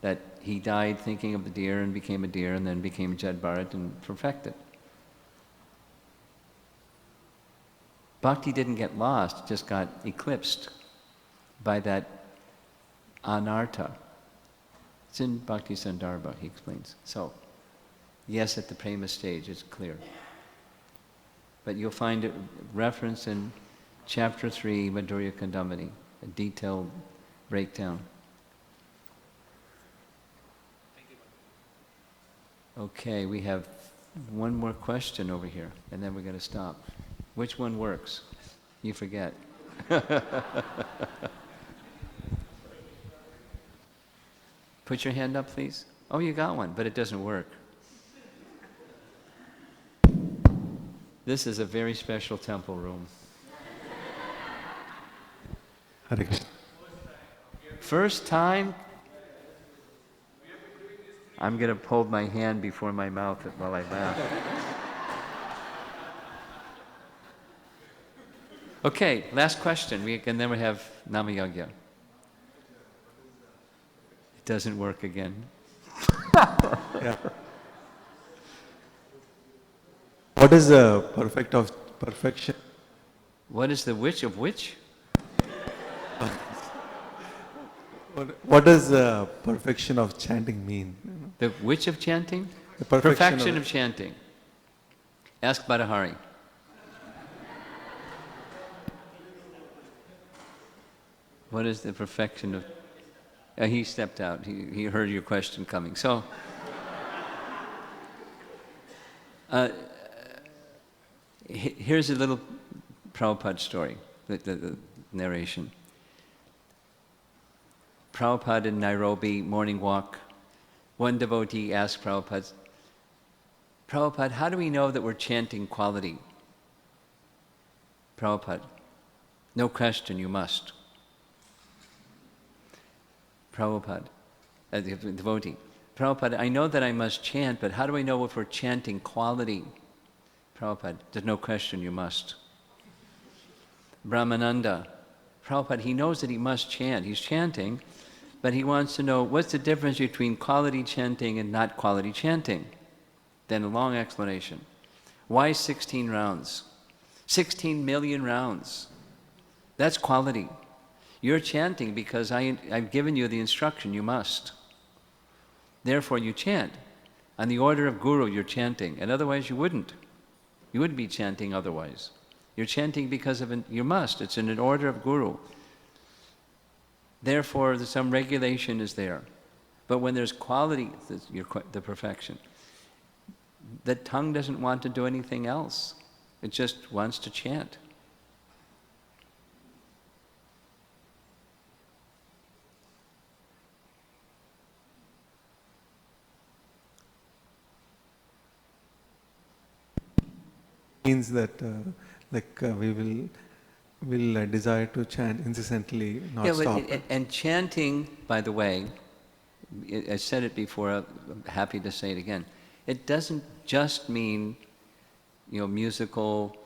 [SPEAKER 1] that he died thinking of the deer and became a deer and then became Jad Bharat and perfected. Bhakti didn't get lost, just got eclipsed by that anartha. It's in Bhakti Sandarbha, he explains. So, yes, at the prema stage, it's clear. But you'll find it referenced in chapter 3, Madhurya Kandamani, a detailed breakdown. Okay, we have one more question over here, and then we're going to stop. Which one works? You forget. Put your hand up, please. Oh, you got one, but it doesn't work. This is a very special temple room.
[SPEAKER 3] Hare Krishna.
[SPEAKER 1] First time, I'm going to hold my hand before my mouth while I laugh. Okay, last question, and then we have Namayagya. It doesn't work again.
[SPEAKER 3] Yeah. What is the perfection?
[SPEAKER 1] What is the which of which?
[SPEAKER 3] What does the perfection of chanting mean?
[SPEAKER 1] The which of chanting?
[SPEAKER 3] The
[SPEAKER 1] Perfection of chanting. Ask Radharani. What is the perfection of... he stepped out. He heard your question coming. So, here's a little Prabhupada story, the narration. Prabhupada in Nairobi, morning walk. One devotee asked Prabhupada, Prabhupada, how do we know that we're chanting quality? Prabhupada, no question, you must. Prabhupada, the devotee, Prabhupada, I know that I must chant, but how do I know if we're chanting quality? Prabhupada, there's no question, you must. Brahmananda, Prabhupada, he knows that he must chant. He's chanting, but he wants to know what's the difference between quality chanting and not quality chanting. Then a long explanation. Why 16 rounds? 16 million rounds. That's quality. You're chanting because I've given you the instruction, you must. Therefore you chant. On the order of Guru, you're chanting, and otherwise you wouldn't. You wouldn't be chanting otherwise. You're chanting because of you must. It's in an order of Guru. Therefore, some regulation is there. But when there's quality, the perfection, the tongue doesn't want to do anything else. It just wants to chant.
[SPEAKER 3] Means that we will will desire to chant incessantly, not stop.
[SPEAKER 1] And chanting, by the way, I said it before, I'm happy to say it again. It doesn't just mean, musical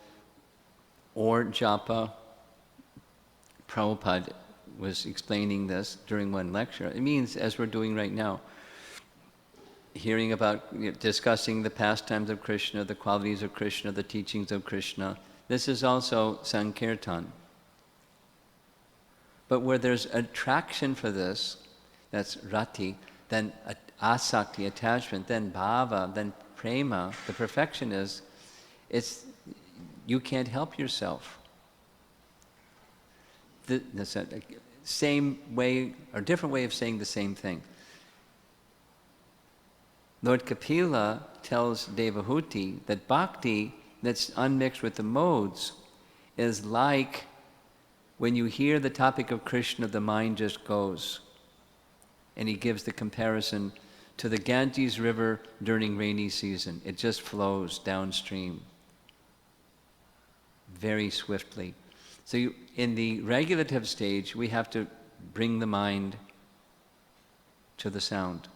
[SPEAKER 1] or japa. Prabhupada was explaining this during one lecture. It means, as we're doing right now, hearing about, discussing the pastimes of Krishna, the qualities of Krishna, the teachings of Krishna. This is also Sankirtan. But where there's attraction for this, that's rati, then asakti, attachment, then bhava, then prema, the perfection is, you can't help yourself. That's a same way, or different way of saying the same thing. Lord Kapila tells Devahuti that bhakti that's unmixed with the modes is like when you hear the topic of Krishna, the mind just goes. And he gives the comparison to the Ganges River during rainy season. It just flows downstream very swiftly. So in the regulative stage, we have to bring the mind to the sound.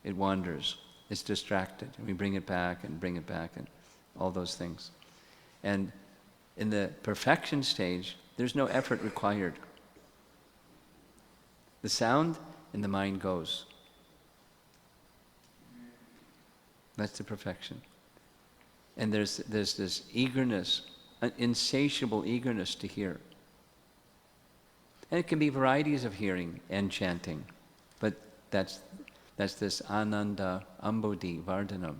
[SPEAKER 1] It wanders. It's distracted. And we bring it back and all those things. And in the perfection stage, there's no effort required. The sound and the mind goes. That's the perfection. And there's this eagerness, an insatiable eagerness to hear. And it can be varieties of hearing and chanting, but that's this ananda ambodhi vardhanam.